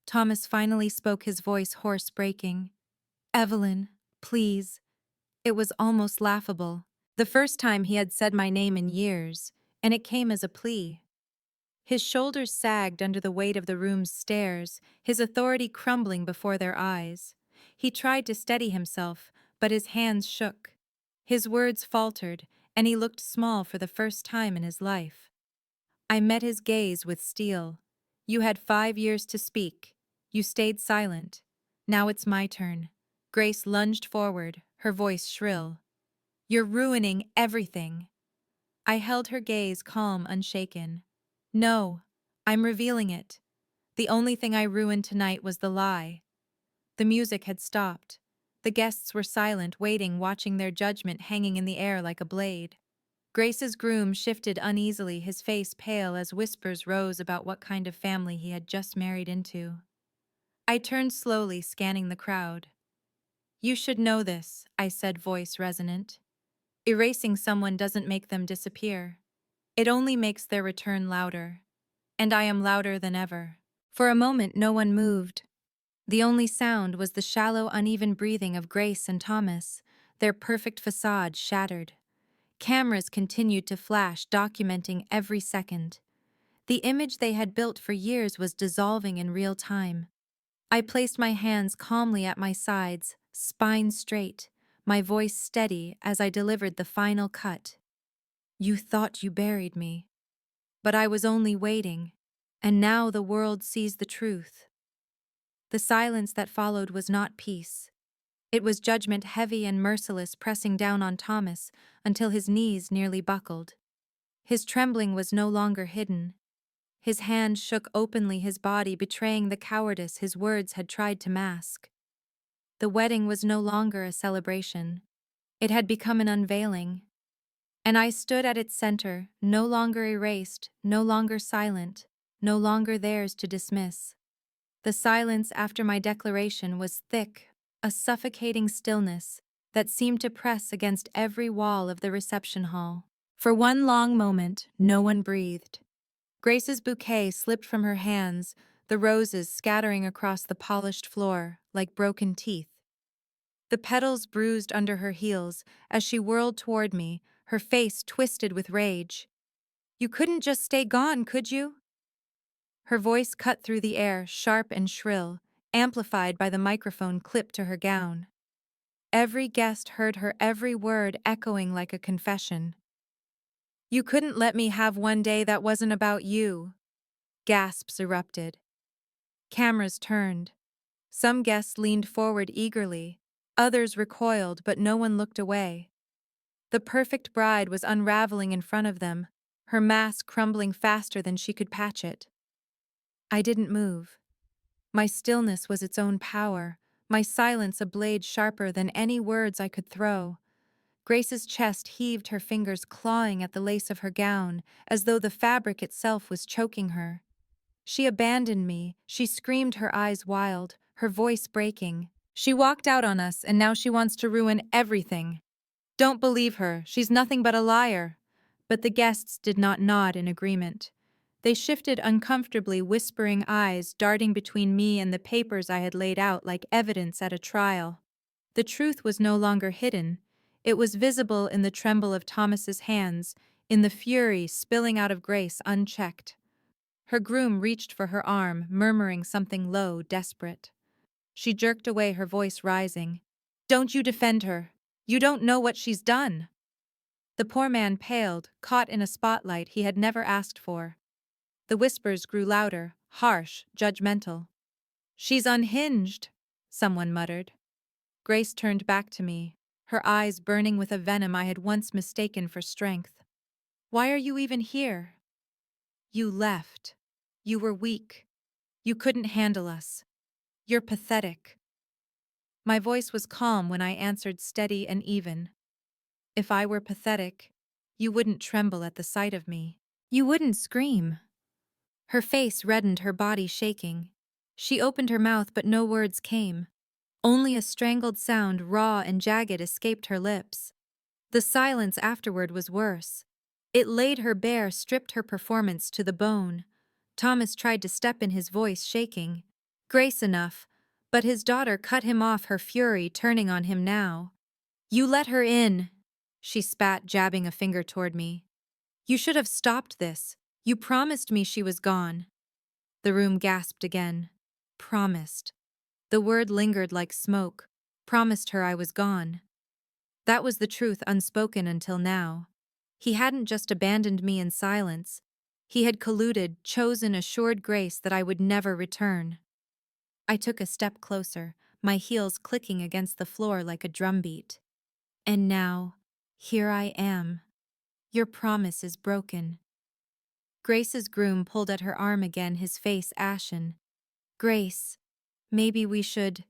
Thomas finally spoke, his voice hoarse, breaking. Evelyn, please. It was almost laughable. The first time he had said my name in years, and it came as a plea. His shoulders sagged under the weight of the room's stairs, his authority crumbling before their eyes. He tried to steady himself, but his hands shook. His words faltered, and he looked small for the first time in his life. I met his gaze with steel. You had 5 years to speak. You stayed silent. Now it's my turn. Grace lunged forward, her voice shrill. You're ruining everything. I held her gaze calm, unshaken. No, I'm revealing it. The only thing I ruined tonight was the lie. The music had stopped. The guests were silent, waiting, watching their judgment hanging in the air like a blade. Grace's groom shifted uneasily, his face pale as whispers rose about what kind of family he had just married into. I turned slowly, scanning the crowd. You should know this, I said, voice resonant. Erasing someone doesn't make them disappear. It only makes their return louder. And I am louder than ever. For a moment, no one moved. The only sound was the shallow, uneven breathing of Grace and Thomas, their perfect facade shattered. Cameras continued to flash, documenting every second. The image they had built for years was dissolving in real time. I placed my hands calmly at my sides, spine straight, my voice steady as I delivered the final cut. You thought you buried me. But I was only waiting, and now the world sees the truth. The silence that followed was not peace. It was judgment, heavy and merciless, pressing down on Thomas until his knees nearly buckled. His trembling was no longer hidden. His hand shook openly, his body betraying the cowardice his words had tried to mask. The wedding was no longer a celebration. It had become an unveiling. And I stood at its center, no longer erased, no longer silent, no longer theirs to dismiss. The silence after my declaration was thick, a suffocating stillness that seemed to press against every wall of the reception hall. For one long moment, no one breathed. Grace's bouquet slipped from her hands, the roses scattering across the polished floor like broken teeth. The petals bruised under her heels as she whirled toward me, her face twisted with rage. You couldn't just stay gone, could you? Her voice cut through the air, sharp and shrill, amplified by the microphone clipped to her gown. Every guest heard her every word echoing like a confession. You couldn't let me have one day that wasn't about you. Gasps erupted. Cameras turned. Some guests leaned forward eagerly, others recoiled, but no one looked away. The perfect bride was unraveling in front of them, her mask crumbling faster than she could patch it. I didn't move. My stillness was its own power, my silence a blade sharper than any words I could throw. Grace's chest heaved, her fingers clawing at the lace of her gown, as though the fabric itself was choking her. She abandoned me, she screamed, her eyes wild, her voice breaking. She walked out on us, and now she wants to ruin everything. Don't believe her, she's nothing but a liar. But the guests did not nod in agreement. They shifted uncomfortably, whispering, eyes darting between me and the papers I had laid out like evidence at a trial. The truth was no longer hidden. It was visible in the tremble of Thomas's hands, in the fury spilling out of Grace unchecked. Her groom reached for her arm, murmuring something low, desperate. She jerked away, her voice rising. Don't you defend her. You don't know what she's done. The poor man paled, caught in a spotlight he had never asked for. The whispers grew louder, harsh, judgmental. She's unhinged, someone muttered. Grace turned back to me, her eyes burning with a venom I had once mistaken for strength. Why are you even here? You left. You were weak. You couldn't handle us. You're pathetic. My voice was calm when I answered, steady and even. If I were pathetic, you wouldn't tremble at the sight of me. You wouldn't scream. Her face reddened, her body shaking. She opened her mouth, but no words came. Only a strangled sound, raw and jagged, escaped her lips. The silence afterward was worse. It laid her bare, stripped her performance to the bone. Thomas tried to step in, his voice shaking. Grace enough, but his daughter cut him off, her fury turning on him now. You let her in, she spat, jabbing a finger toward me. You should have stopped this. You promised me she was gone. The room gasped again. Promised. The word lingered like smoke. Promised her I was gone. That was the truth, unspoken until now. He hadn't just abandoned me in silence. He had colluded, chosen, assured Grace that I would never return. I took a step closer, my heels clicking against the floor like a drumbeat. And now, here I am. Your promise is broken. Grace's groom pulled at her arm again, his face ashen. Grace, maybe we should.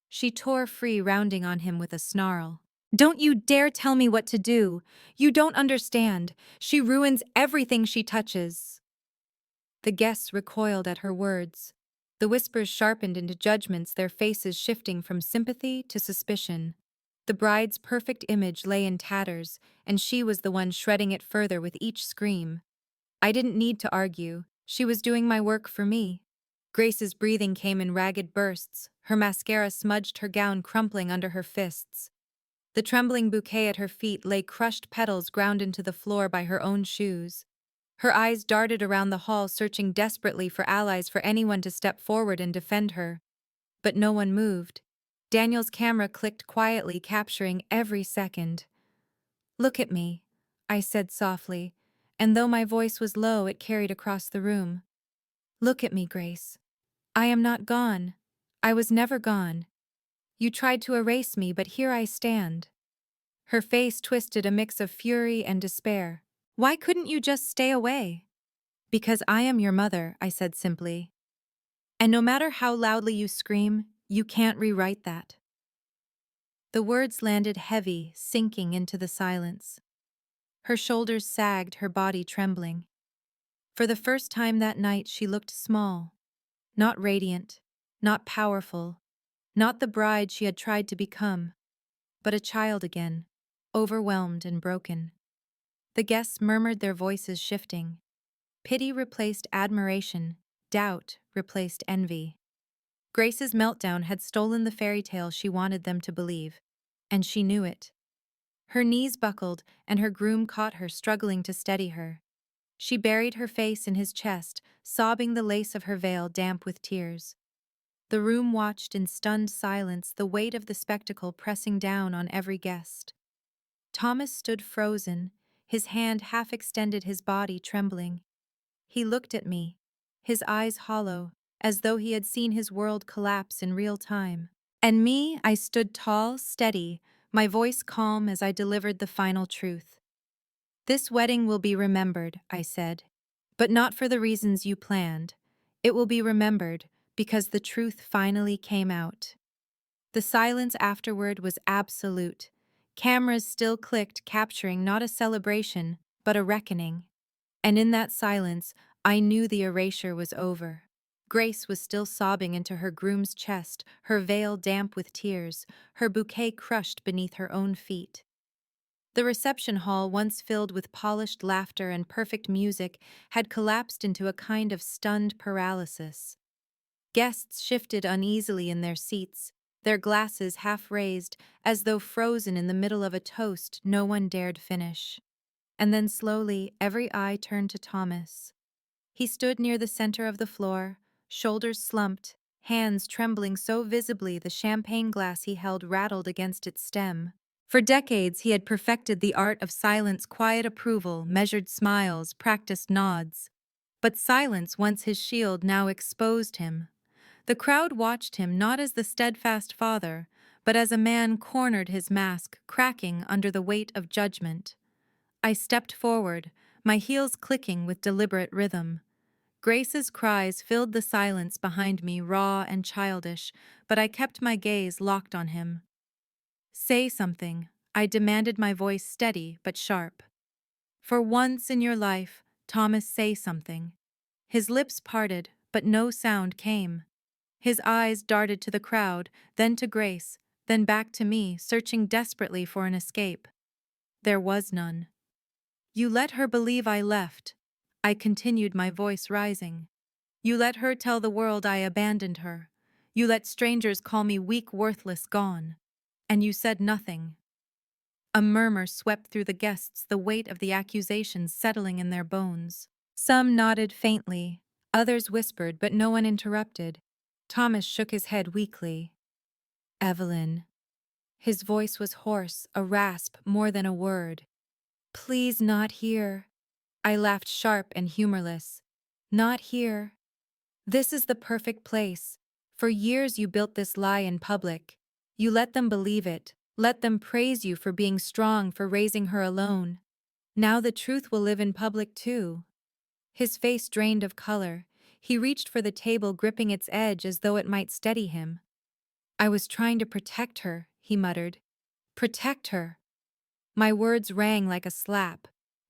She tore free, rounding on him with a snarl. Don't you dare tell me what to do. You don't understand. She ruins everything she touches. The guests recoiled at her words. The whispers sharpened into judgments, their faces shifting from sympathy to suspicion. The bride's perfect image lay in tatters, and she was the one shredding it further with each scream. I didn't need to argue. She was doing my work for me. Grace's breathing came in ragged bursts. Her mascara smudged her gown, crumpling under her fists. The trembling bouquet at her feet lay, crushed petals ground into the floor by her own shoes. Her eyes darted around the hall, searching desperately for allies, for anyone to step forward and defend her. But no one moved. Daniel's camera clicked quietly, capturing every second. Look at me, I said softly, and though my voice was low, it carried across the room. Look at me, Grace. I am not gone. I was never gone. You tried to erase me, but here I stand. Her face twisted, a mix of fury and despair. Why couldn't you just stay away? Because I am your mother, I said simply. And no matter how loudly you scream, you can't rewrite that. The words landed heavy, sinking into the silence. Her shoulders sagged, her body trembling. For the first time that night, she looked small. Not radiant, not powerful, not the bride she had tried to become, but a child again, overwhelmed and broken. The guests murmured, their voices shifting. Pity replaced admiration, doubt replaced envy. Grace's meltdown had stolen the fairy tale she wanted them to believe, and she knew it. Her knees buckled, and her groom caught her, struggling to steady her. She buried her face in his chest, sobbing, the lace of her veil damp with tears. The room watched in stunned silence, the weight of the spectacle pressing down on every guest. Thomas stood frozen, his hand half extended, his body trembling. He looked at me, his eyes hollow, as though he had seen his world collapse in real time. And me, I stood tall, steady, my voice calm as I delivered the final truth. This wedding will be remembered, I said, but not for the reasons you planned. It will be remembered because the truth finally came out. The silence afterward was absolute. Cameras still clicked, capturing not a celebration, but a reckoning. And in that silence, I knew the erasure was over. Grace was still sobbing into her groom's chest, her veil damp with tears, her bouquet crushed beneath her own feet. The reception hall, once filled with polished laughter and perfect music, had collapsed into a kind of stunned paralysis. Guests shifted uneasily in their seats, their glasses half raised, as though frozen in the middle of a toast no one dared finish. And then slowly, every eye turned to Thomas. He stood near the center of the floor, shoulders slumped, hands trembling so visibly the champagne glass he held rattled against its stem. For decades, he had perfected the art of silence, quiet approval, measured smiles, practiced nods. But silence, once his shield, now exposed him. The crowd watched him not as the steadfast father, but as a man cornered, his mask cracking under the weight of judgment. I stepped forward, my heels clicking with deliberate rhythm. Grace's cries filled the silence behind me, raw and childish, but I kept my gaze locked on him. Say something, I demanded, my voice steady but sharp. For once in your life, Thomas, say something. His lips parted, but no sound came. His eyes darted to the crowd, then to Grace, then back to me, searching desperately for an escape. There was none. You let her believe I left. I continued, my voice rising. You let her tell the world I abandoned her. You let strangers call me weak, worthless, gone. And you said nothing. A murmur swept through the guests, the weight of the accusations settling in their bones. Some nodded faintly, others whispered, but no one interrupted. Thomas shook his head weakly. Evelyn. His voice was hoarse, a rasp more than a word. Please, not here. I laughed, sharp and humorless. Not here. This is the perfect place. For years you built this lie in public. You let them believe it, let them praise you for being strong, for raising her alone. Now the truth will live in public too. His face drained of color. He reached for the table, gripping its edge as though it might steady him. I was trying to protect her, he muttered. Protect her. My words rang like a slap.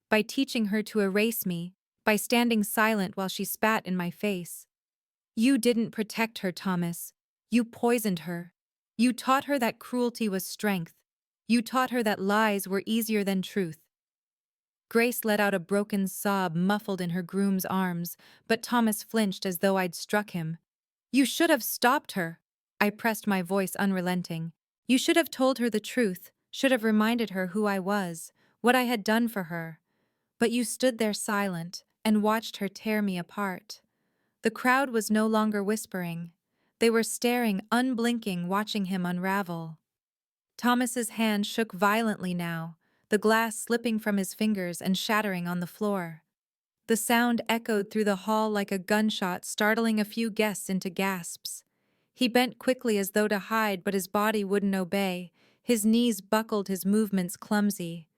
By teaching her to erase me, by standing silent while she spat in my face. You didn't protect her, Thomas. You poisoned her. You taught her that cruelty was strength. You taught her that lies were easier than truth. Grace let out a broken sob, muffled in her groom's arms, but Thomas flinched as though I'd struck him. You should have stopped her. I pressed, my voice unrelenting. You should have told her the truth, should have reminded her who I was, what I had done for her. But you stood there silent and watched her tear me apart. The crowd was no longer whispering. They were staring, unblinking, watching him unravel. Thomas's hand shook violently now, the glass slipping from his fingers and shattering on the floor. The sound echoed through the hall like a gunshot, startling a few guests into gasps. He bent quickly as though to hide, but his body wouldn't obey. His knees buckled, his movements clumsy.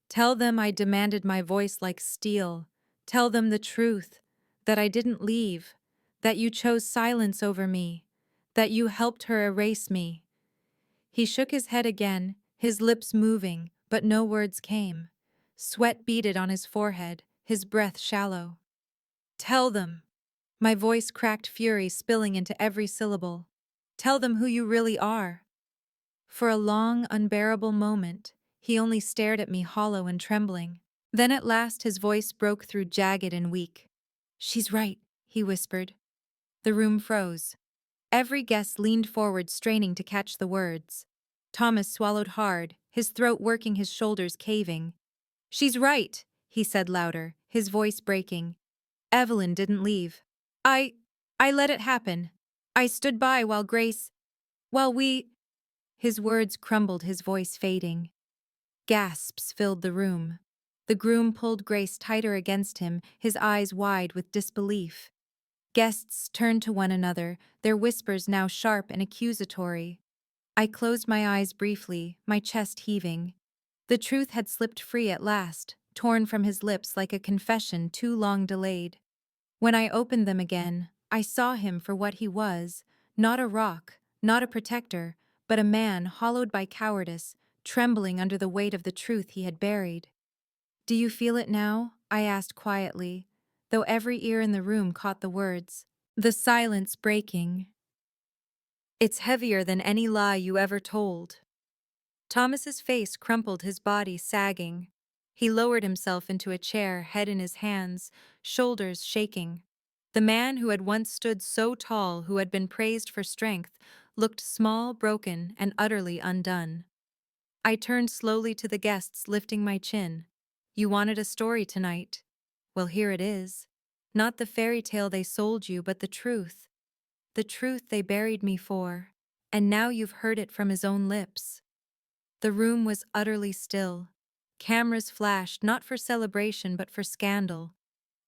Tell them, I demanded, my voice like steel. Tell them the truth, that I didn't leave, that you chose silence over me, that you helped her erase me. He shook his head again, his lips moving, but no words came. Sweat beaded on his forehead, his breath shallow. Tell them. My voice cracked, fury spilling into every syllable. Tell them who you really are. For a long, unbearable moment, he only stared at me, hollow and trembling. Then at last his voice broke through, jagged and weak. She's right, he whispered. The room froze. Every guest leaned forward, straining to catch the words. Thomas swallowed hard, his throat working, his shoulders caving. She's right, he said louder, his voice breaking. Evelyn didn't leave. I let it happen. I stood by while we... His words crumbled, his voice fading. Gasps filled the room. The groom pulled Grace tighter against him, his eyes wide with disbelief. Guests turned to one another, their whispers now sharp and accusatory. I closed my eyes briefly, my chest heaving. The truth had slipped free at last, torn from his lips like a confession too long delayed. When I opened them again, I saw him for what he was, not a rock, not a protector, but a man hollowed by cowardice, trembling under the weight of the truth he had buried. Do you feel it now? I asked quietly, though every ear in the room caught the words. The silence breaking. It's heavier than any lie you ever told. Thomas's face crumpled, his body sagging. He lowered himself into a chair, head in his hands, shoulders shaking. The man who had once stood so tall, who had been praised for strength, looked small, broken, and utterly undone. I turned slowly to the guests, lifting my chin. You wanted a story tonight. Well, here it is. Not the fairy tale they sold you, but the truth. The truth they buried me for. And now you've heard it from his own lips. The room was utterly still. Cameras flashed, not for celebration but for scandal.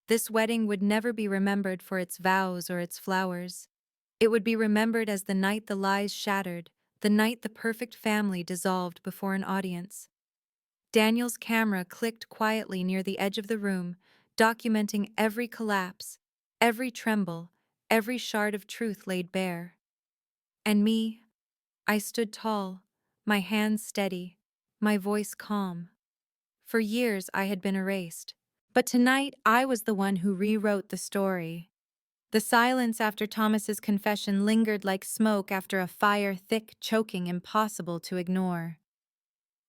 This wedding would never be remembered for its vows or its flowers. It would be remembered as the night the lies shattered, the night the perfect family dissolved before an audience. Daniel's camera clicked quietly near the edge of the room, documenting every collapse, every tremble, every shard of truth laid bare. And me, I stood tall, my hands steady, my voice calm. For years I had been erased, but tonight I was the one who rewrote the story. The silence after Thomas's confession lingered like smoke after a fire, thick, choking, impossible to ignore.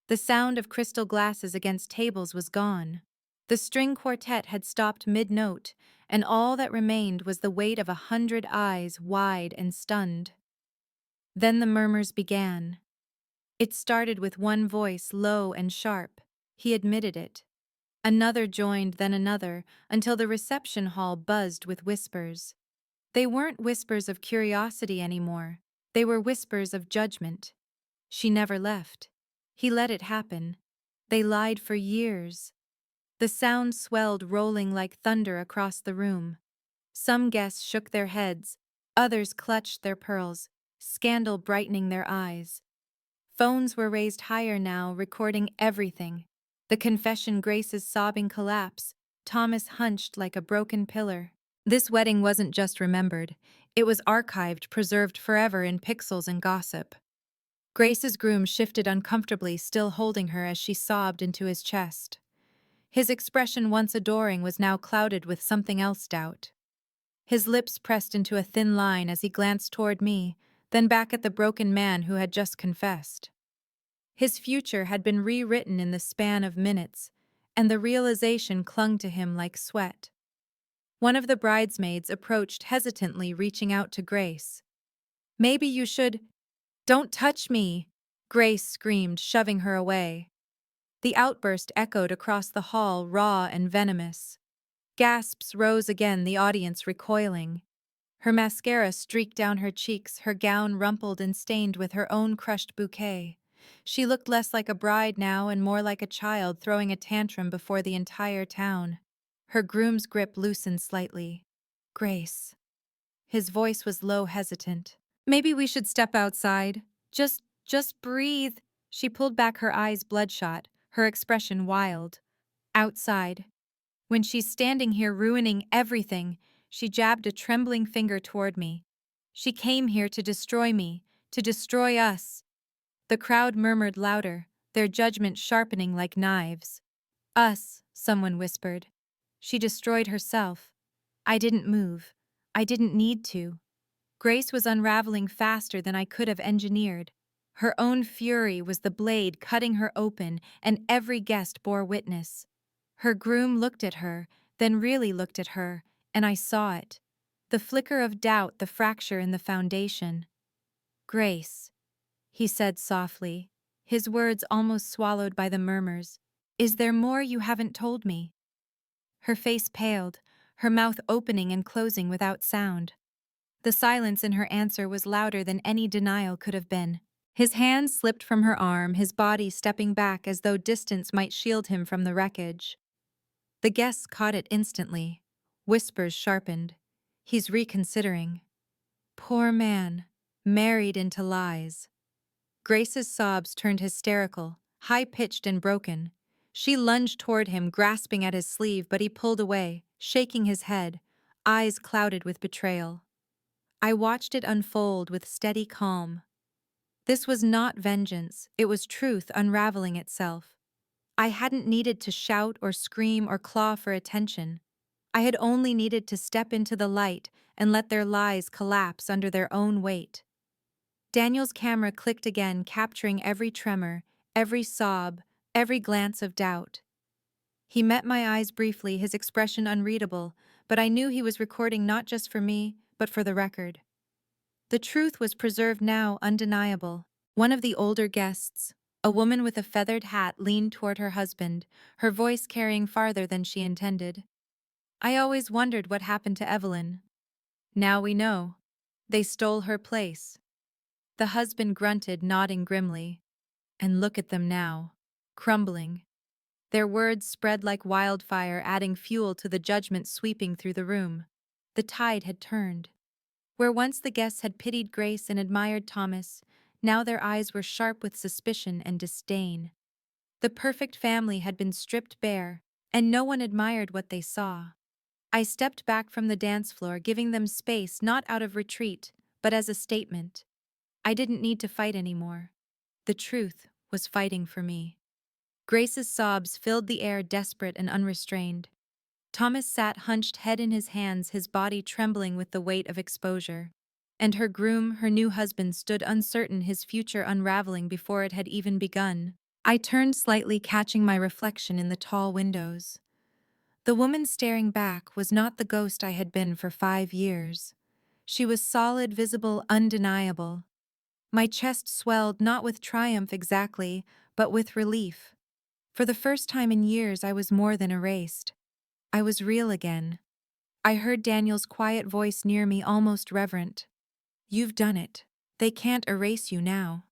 The sound of crystal glasses against tables was gone. The string quartet had stopped mid-note, and all that remained was the weight of 100 eyes wide and stunned. Then the murmurs began. It started with one voice, low and sharp. He admitted it. Another joined, then another, until the reception hall buzzed with whispers. They weren't whispers of curiosity anymore. They were whispers of judgment. She never left. He let it happen. They lied for years. The sound swelled, rolling like thunder across the room. Some guests shook their heads, others clutched their pearls, scandal brightening their eyes. Phones were raised higher now, recording everything. The confession, Grace's sobbing collapse, Thomas hunched like a broken pillar. This wedding wasn't just remembered, it was archived, preserved forever in pixels and gossip. Grace's groom shifted uncomfortably, still holding her as she sobbed into his chest. His expression, once adoring, was now clouded with something else, doubt. His lips pressed into a thin line as he glanced toward me, then back at the broken man who had just confessed. His future had been rewritten in the span of minutes, and the realization clung to him like sweat. One of the bridesmaids approached hesitantly, reaching out to Grace. "Maybe you should—" "Don't touch me!" Grace screamed, shoving her away. The outburst echoed across the hall, raw and venomous. Gasps rose again, the audience recoiling. Her mascara streaked down her cheeks, her gown rumpled and stained with her own crushed bouquet. She looked less like a bride now and more like a child throwing a tantrum before the entire town. Her groom's grip loosened slightly. "Grace." His voice was low, hesitant. "Maybe we should step outside. Just breathe." She pulled back, her eyes bloodshot, her expression wild. "Outside. When she's standing here ruining everything," she jabbed a trembling finger toward me. "She came here to destroy me, to destroy us." The crowd murmured louder, their judgment sharpening like knives. "Us," someone whispered. "She destroyed herself. I didn't move. I didn't need to." Grace was unraveling faster than I could have engineered. Her own fury was the blade cutting her open, and every guest bore witness. Her groom looked at her, then really looked at her, and I saw it. The flicker of doubt, the fracture in the foundation. "Grace," he said softly, his words almost swallowed by the murmurs. "Is there more you haven't told me?" Her face paled, her mouth opening and closing without sound. The silence in her answer was louder than any denial could have been. His hand slipped from her arm, his body stepping back as though distance might shield him from the wreckage. The guests caught it instantly. Whispers sharpened. "He's reconsidering." Poor man, married into lies. Grace's sobs turned hysterical, high-pitched and broken. She lunged toward him, grasping at his sleeve, but he pulled away, shaking his head, eyes clouded with betrayal. I watched it unfold with steady calm. This was not vengeance, it was truth unraveling itself. I hadn't needed to shout or scream or claw for attention. I had only needed to step into the light and let their lies collapse under their own weight. Daniel's camera clicked again, capturing every tremor, every sob, every glance of doubt. He met my eyes briefly, his expression unreadable, but I knew he was recording not just for me, but for the record. The truth was preserved now, undeniable. One of the older guests, a woman with a feathered hat, leaned toward her husband, her voice carrying farther than she intended. "I always wondered what happened to Evelyn. Now we know. They stole her place." The husband grunted, nodding grimly. "And look at them now, crumbling." Their words spread like wildfire, adding fuel to the judgment sweeping through the room. The tide had turned. Where once the guests had pitied Grace and admired Thomas, now their eyes were sharp with suspicion and disdain. The perfect family had been stripped bare, and no one admired what they saw. I stepped back from the dance floor, giving them space not out of retreat, but as a statement. I didn't need to fight anymore. The truth was fighting for me. Grace's sobs filled the air, desperate and unrestrained. Thomas sat hunched, head in his hands, his body trembling with the weight of exposure. And her groom, her new husband, stood uncertain, his future unraveling before it had even begun. I turned slightly, catching my reflection in the tall windows. The woman staring back was not the ghost I had been for 5 years. She was solid, visible, undeniable. My chest swelled not with triumph exactly, but with relief. For the first time in years, I was more than erased. I was real again. I heard Daniel's quiet voice near me, almost reverent. "You've done it. They can't erase you now."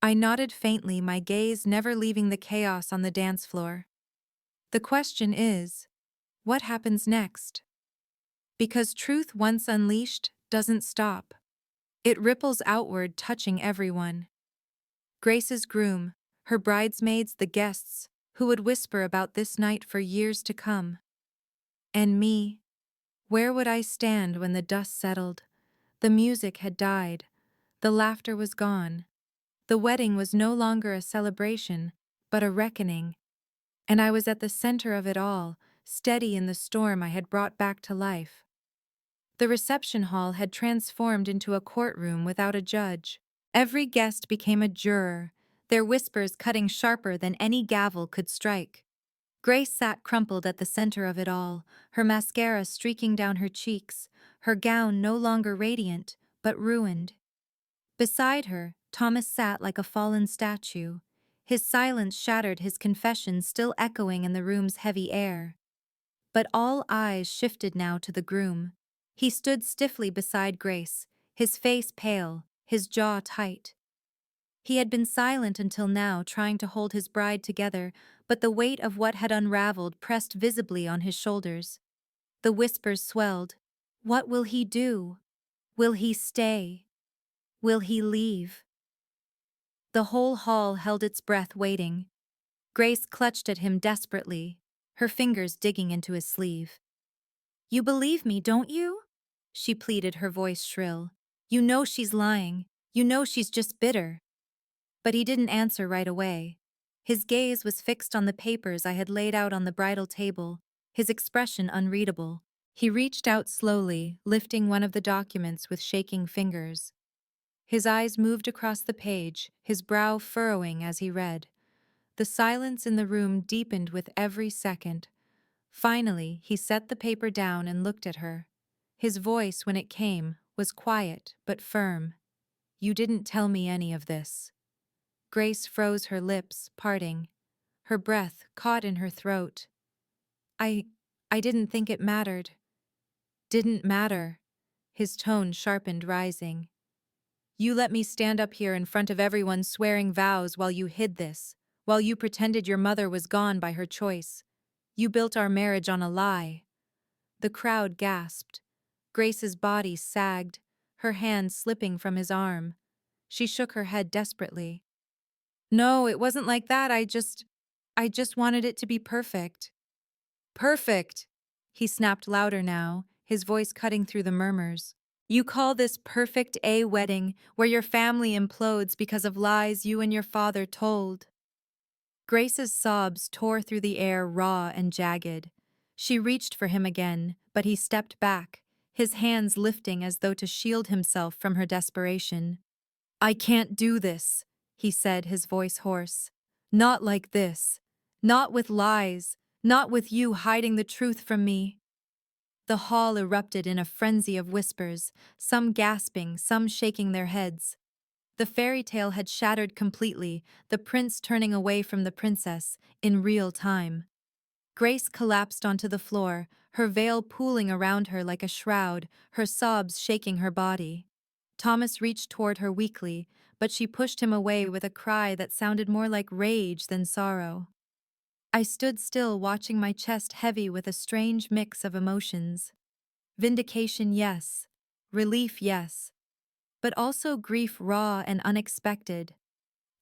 I nodded faintly, my gaze never leaving the chaos on the dance floor. The question is, what happens next? Because truth, once unleashed, doesn't stop. It ripples outward, touching everyone. Grace's groom, her bridesmaids, the guests, who would whisper about this night for years to come. And me? Where would I stand when the dust settled? The music had died. The laughter was gone. The wedding was no longer a celebration, but a reckoning. And I was at the center of it all, steady in the storm I had brought back to life. The reception hall had transformed into a courtroom without a judge. Every guest became a juror, their whispers cutting sharper than any gavel could strike. Grace sat crumpled at the center of it all, her mascara streaking down her cheeks, her gown no longer radiant, but ruined. Beside her, Thomas sat like a fallen statue, his silence shattered, his confession still echoing in the room's heavy air. But all eyes shifted now to the groom. He stood stiffly beside Grace, his face pale, his jaw tight. He had been silent until now, trying to hold his bride together, but the weight of what had unraveled pressed visibly on his shoulders. The whispers swelled. What will he do? Will he stay? Will he leave? The whole hall held its breath, waiting. Grace clutched at him desperately, her fingers digging into his sleeve. "You believe me, don't you?" she pleaded, her voice shrill. "You know she's lying. You know she's just bitter." But he didn't answer right away. His gaze was fixed on the papers I had laid out on the bridal table, his expression unreadable. He reached out slowly, lifting one of the documents with shaking fingers. His eyes moved across the page, his brow furrowing as he read. The silence in the room deepened with every second. Finally, he set the paper down and looked at her. His voice, when it came, was quiet but firm. "You didn't tell me any of this." Grace froze, her lips parting. Her breath caught in her throat. I didn't think it mattered." "Didn't matter." His tone sharpened, rising. "You let me stand up here in front of everyone swearing vows while you hid this, while you pretended your mother was gone by her choice. You built our marriage on a lie." The crowd gasped. Grace's body sagged, her hand slipping from his arm. She shook her head desperately. "No, it wasn't like that. I just wanted it to be perfect." "Perfect!" He snapped louder now, his voice cutting through the murmurs. "You call this perfect a wedding where your family implodes because of lies you and your father told?" Grace's sobs tore through the air, raw and jagged. She reached for him again, but he stepped back, his hands lifting as though to shield himself from her desperation. "I can't do this," he said, his voice hoarse. "Not like this. Not with lies. Not with you hiding the truth from me." The hall erupted in a frenzy of whispers, some gasping, some shaking their heads. The fairy tale had shattered completely, the prince turning away from the princess, in real time. Grace collapsed onto the floor, her veil pooling around her like a shroud, her sobs shaking her body. Thomas reached toward her weakly, but she pushed him away with a cry that sounded more like rage than sorrow. I stood still, watching, my chest heavy with a strange mix of emotions. Vindication, yes. Relief, yes. But also grief, raw and unexpected.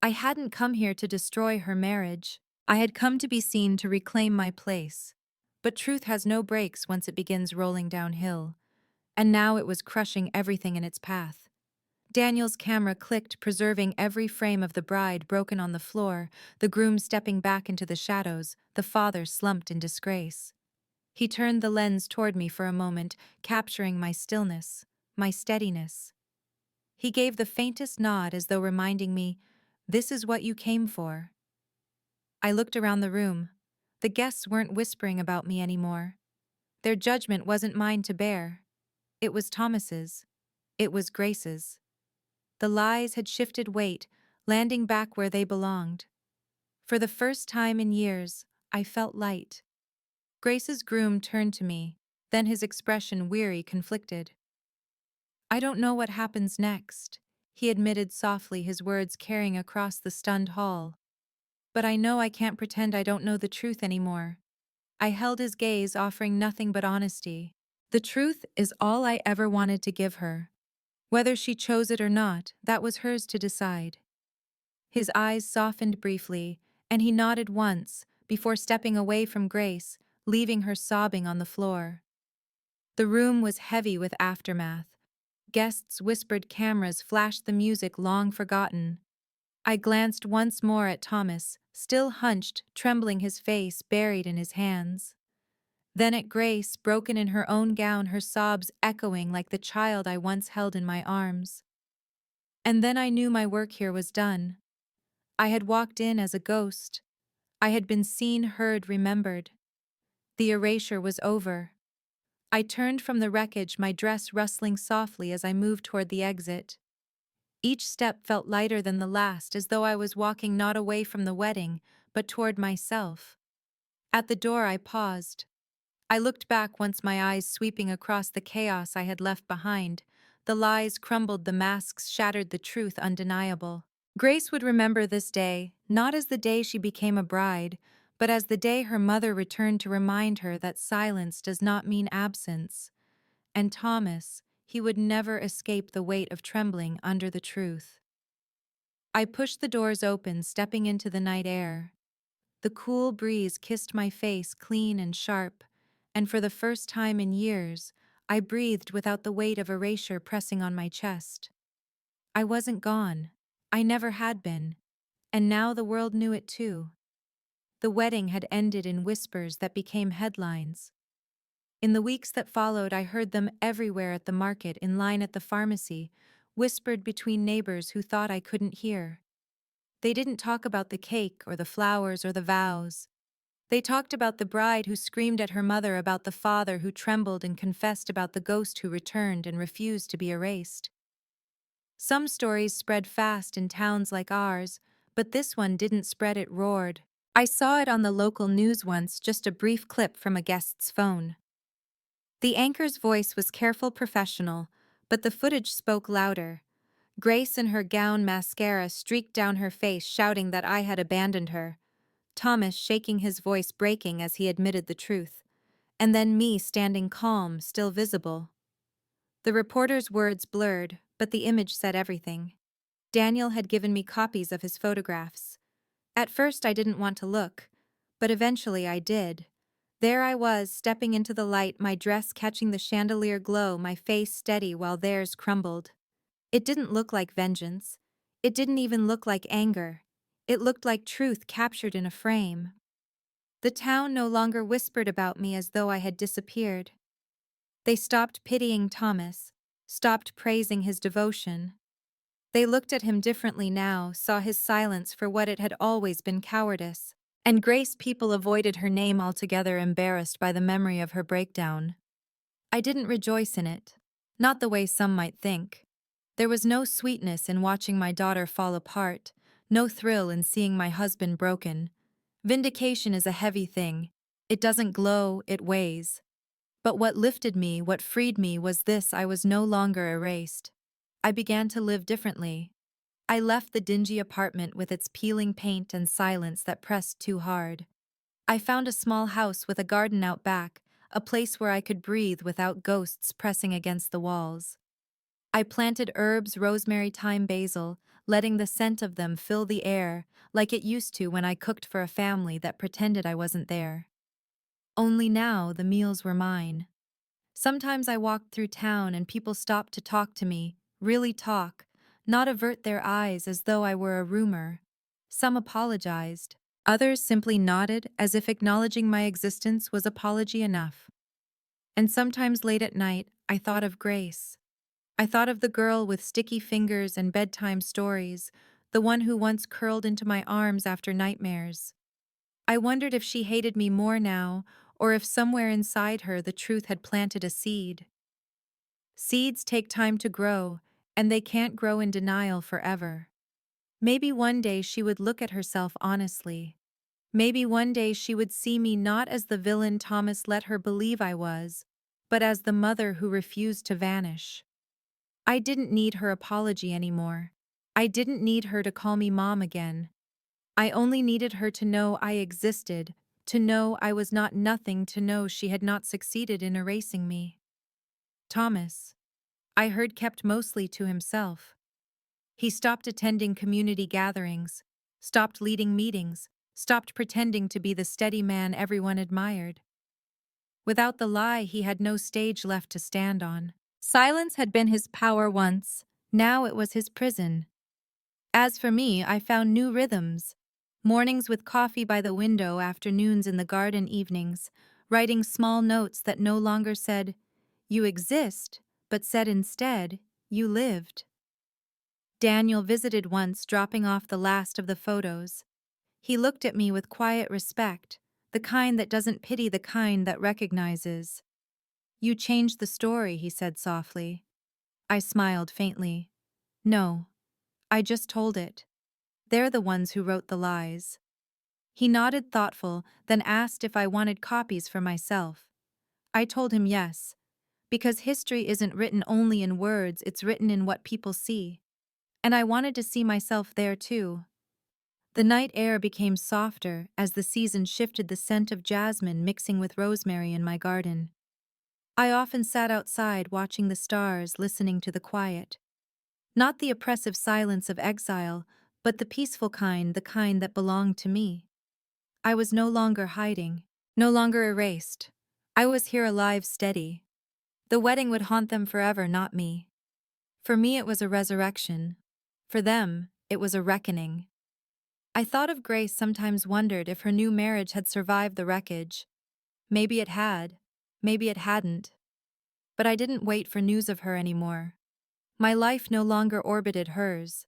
I hadn't come here to destroy her marriage. I had come to be seen, to reclaim my place. But truth has no brakes once it begins rolling downhill. And now it was crushing everything in its path. Daniel's camera clicked, preserving every frame of the bride broken on the floor, the groom stepping back into the shadows, the father slumped in disgrace. He turned the lens toward me for a moment, capturing my stillness, my steadiness. He gave the faintest nod as though reminding me, "This is what you came for." I looked around the room. The guests weren't whispering about me anymore. Their judgment wasn't mine to bear. It was Thomas's. It was Grace's. The lies had shifted weight, landing back where they belonged. For the first time in years, I felt light. Grace's groom turned to me, then his expression weary, conflicted. "I don't know what happens next," he admitted softly, his words carrying across the stunned hall. "But I know I can't pretend I don't know the truth anymore." I held his gaze, offering nothing but honesty. The truth is all I ever wanted to give her. Whether she chose it or not, that was hers to decide. His eyes softened briefly, and he nodded once, before stepping away from Grace, leaving her sobbing on the floor. The room was heavy with aftermath. Guests whispered, cameras flashed the music long forgotten. I glanced once more at Thomas, still hunched, trembling, his face buried in his hands. Then at Grace, broken in her own gown, her sobs echoing like the child I once held in my arms. And then I knew my work here was done. I had walked in as a ghost. I had been seen, heard, remembered. The erasure was over. I turned from the wreckage, my dress rustling softly as I moved toward the exit. Each step felt lighter than the last, as though I was walking not away from the wedding, but toward myself. At the door I paused. I looked back once, my eyes sweeping across the chaos I had left behind. The lies crumbled, the masks shattered, the truth undeniable. Grace would remember this day, not as the day she became a bride, but as the day her mother returned to remind her that silence does not mean absence. And Thomas, he would never escape the weight of trembling under the truth. I pushed the doors open, stepping into the night air. The cool breeze kissed my face, clean and sharp, and for the first time in years, I breathed without the weight of erasure pressing on my chest. I wasn't gone. I never had been. And now the world knew it too. The wedding had ended in whispers that became headlines. In the weeks that followed, I heard them everywhere, at the market, in line at the pharmacy, whispered between neighbors who thought I couldn't hear. They didn't talk about the cake or the flowers or the vows. They talked about the bride who screamed at her mother, about the father who trembled and confessed, about the ghost who returned and refused to be erased. Some stories spread fast in towns like ours, but this one didn't spread, it roared. I saw it on the local news once, just a brief clip from a guest's phone. The anchor's voice was careful, professional, but the footage spoke louder. Grace in her gown, mascara streaked down her face, shouting that I had abandoned her. Thomas shaking, his voice breaking as he admitted the truth. And then me standing calm, still visible. The reporter's words blurred, but the image said everything. Daniel had given me copies of his photographs. At first I didn't want to look, but eventually I did. There I was, stepping into the light, my dress catching the chandelier glow, my face steady while theirs crumbled. It didn't look like vengeance. It didn't even look like anger. It looked like truth captured in a frame. The town no longer whispered about me as though I had disappeared. They stopped pitying Thomas, stopped praising his devotion. They looked at him differently now, saw his silence for what it had always been: cowardice. And Grace, people avoided her name altogether, embarrassed by the memory of her breakdown. I didn't rejoice in it, not the way some might think. There was no sweetness in watching my daughter fall apart, no thrill in seeing my husband broken. Vindication is a heavy thing. It doesn't glow, it weighs. But what lifted me, what freed me, was this: I was no longer erased. I began to live differently. I left the dingy apartment with its peeling paint and silence that pressed too hard. I found a small house with a garden out back, a place where I could breathe without ghosts pressing against the walls. I planted herbs, rosemary, thyme, basil, letting the scent of them fill the air, like it used to when I cooked for a family that pretended I wasn't there. Only now the meals were mine. Sometimes I walked through town and people stopped to talk to me, really talk, not avert their eyes as though I were a rumor. Some apologized. Others simply nodded, as if acknowledging my existence was apology enough. And sometimes late at night, I thought of Grace. I thought of the girl with sticky fingers and bedtime stories, the one who once curled into my arms after nightmares. I wondered if she hated me more now, or if somewhere inside her the truth had planted a seed. Seeds take time to grow, and they can't grow in denial forever. Maybe one day she would look at herself honestly. Maybe one day she would see me not as the villain Thomas let her believe I was, but as the mother who refused to vanish. I didn't need her apology anymore. I didn't need her to call me mom again. I only needed her to know I existed, to know I was not nothing, to know she had not succeeded in erasing me. Thomas, I heard, kept mostly to himself. He stopped attending community gatherings, stopped leading meetings, stopped pretending to be the steady man everyone admired. Without the lie, he had no stage left to stand on. Silence had been his power once, now it was his prison. As for me, I found new rhythms. Mornings with coffee by the window, afternoons in the garden, evenings, writing small notes that no longer said, "You exist," but said instead, "You lived." Daniel visited once, dropping off the last of the photos. He looked at me with quiet respect, the kind that doesn't pity, the kind that recognizes. "You changed the story," he said softly. I smiled faintly. "No, I just told it. They're the ones who wrote the lies." He nodded, thoughtful, then asked if I wanted copies for myself. I told him yes, because history isn't written only in words, it's written in what people see. And I wanted to see myself there too. The night air became softer as the season shifted, the scent of jasmine mixing with rosemary in my garden. I often sat outside watching the stars, listening to the quiet. Not the oppressive silence of exile, but the peaceful kind, the kind that belonged to me. I was no longer hiding, no longer erased. I was here, alive, steady. The wedding would haunt them forever, not me. For me, it was a resurrection. For them, it was a reckoning. I thought of Grace, sometimes wondered if her new marriage had survived the wreckage. Maybe it had, maybe it hadn't. But I didn't wait for news of her anymore. My life no longer orbited hers.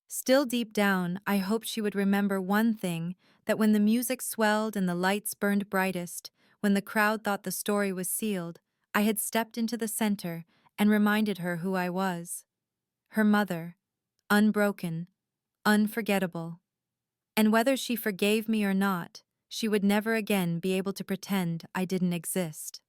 Still deep down, I hoped she would remember one thing, that when the music swelled and the lights burned brightest, when the crowd thought the story was sealed, I had stepped into the center and reminded her who I was. Her mother, unbroken, unforgettable. And whether she forgave me or not, she would never again be able to pretend I didn't exist.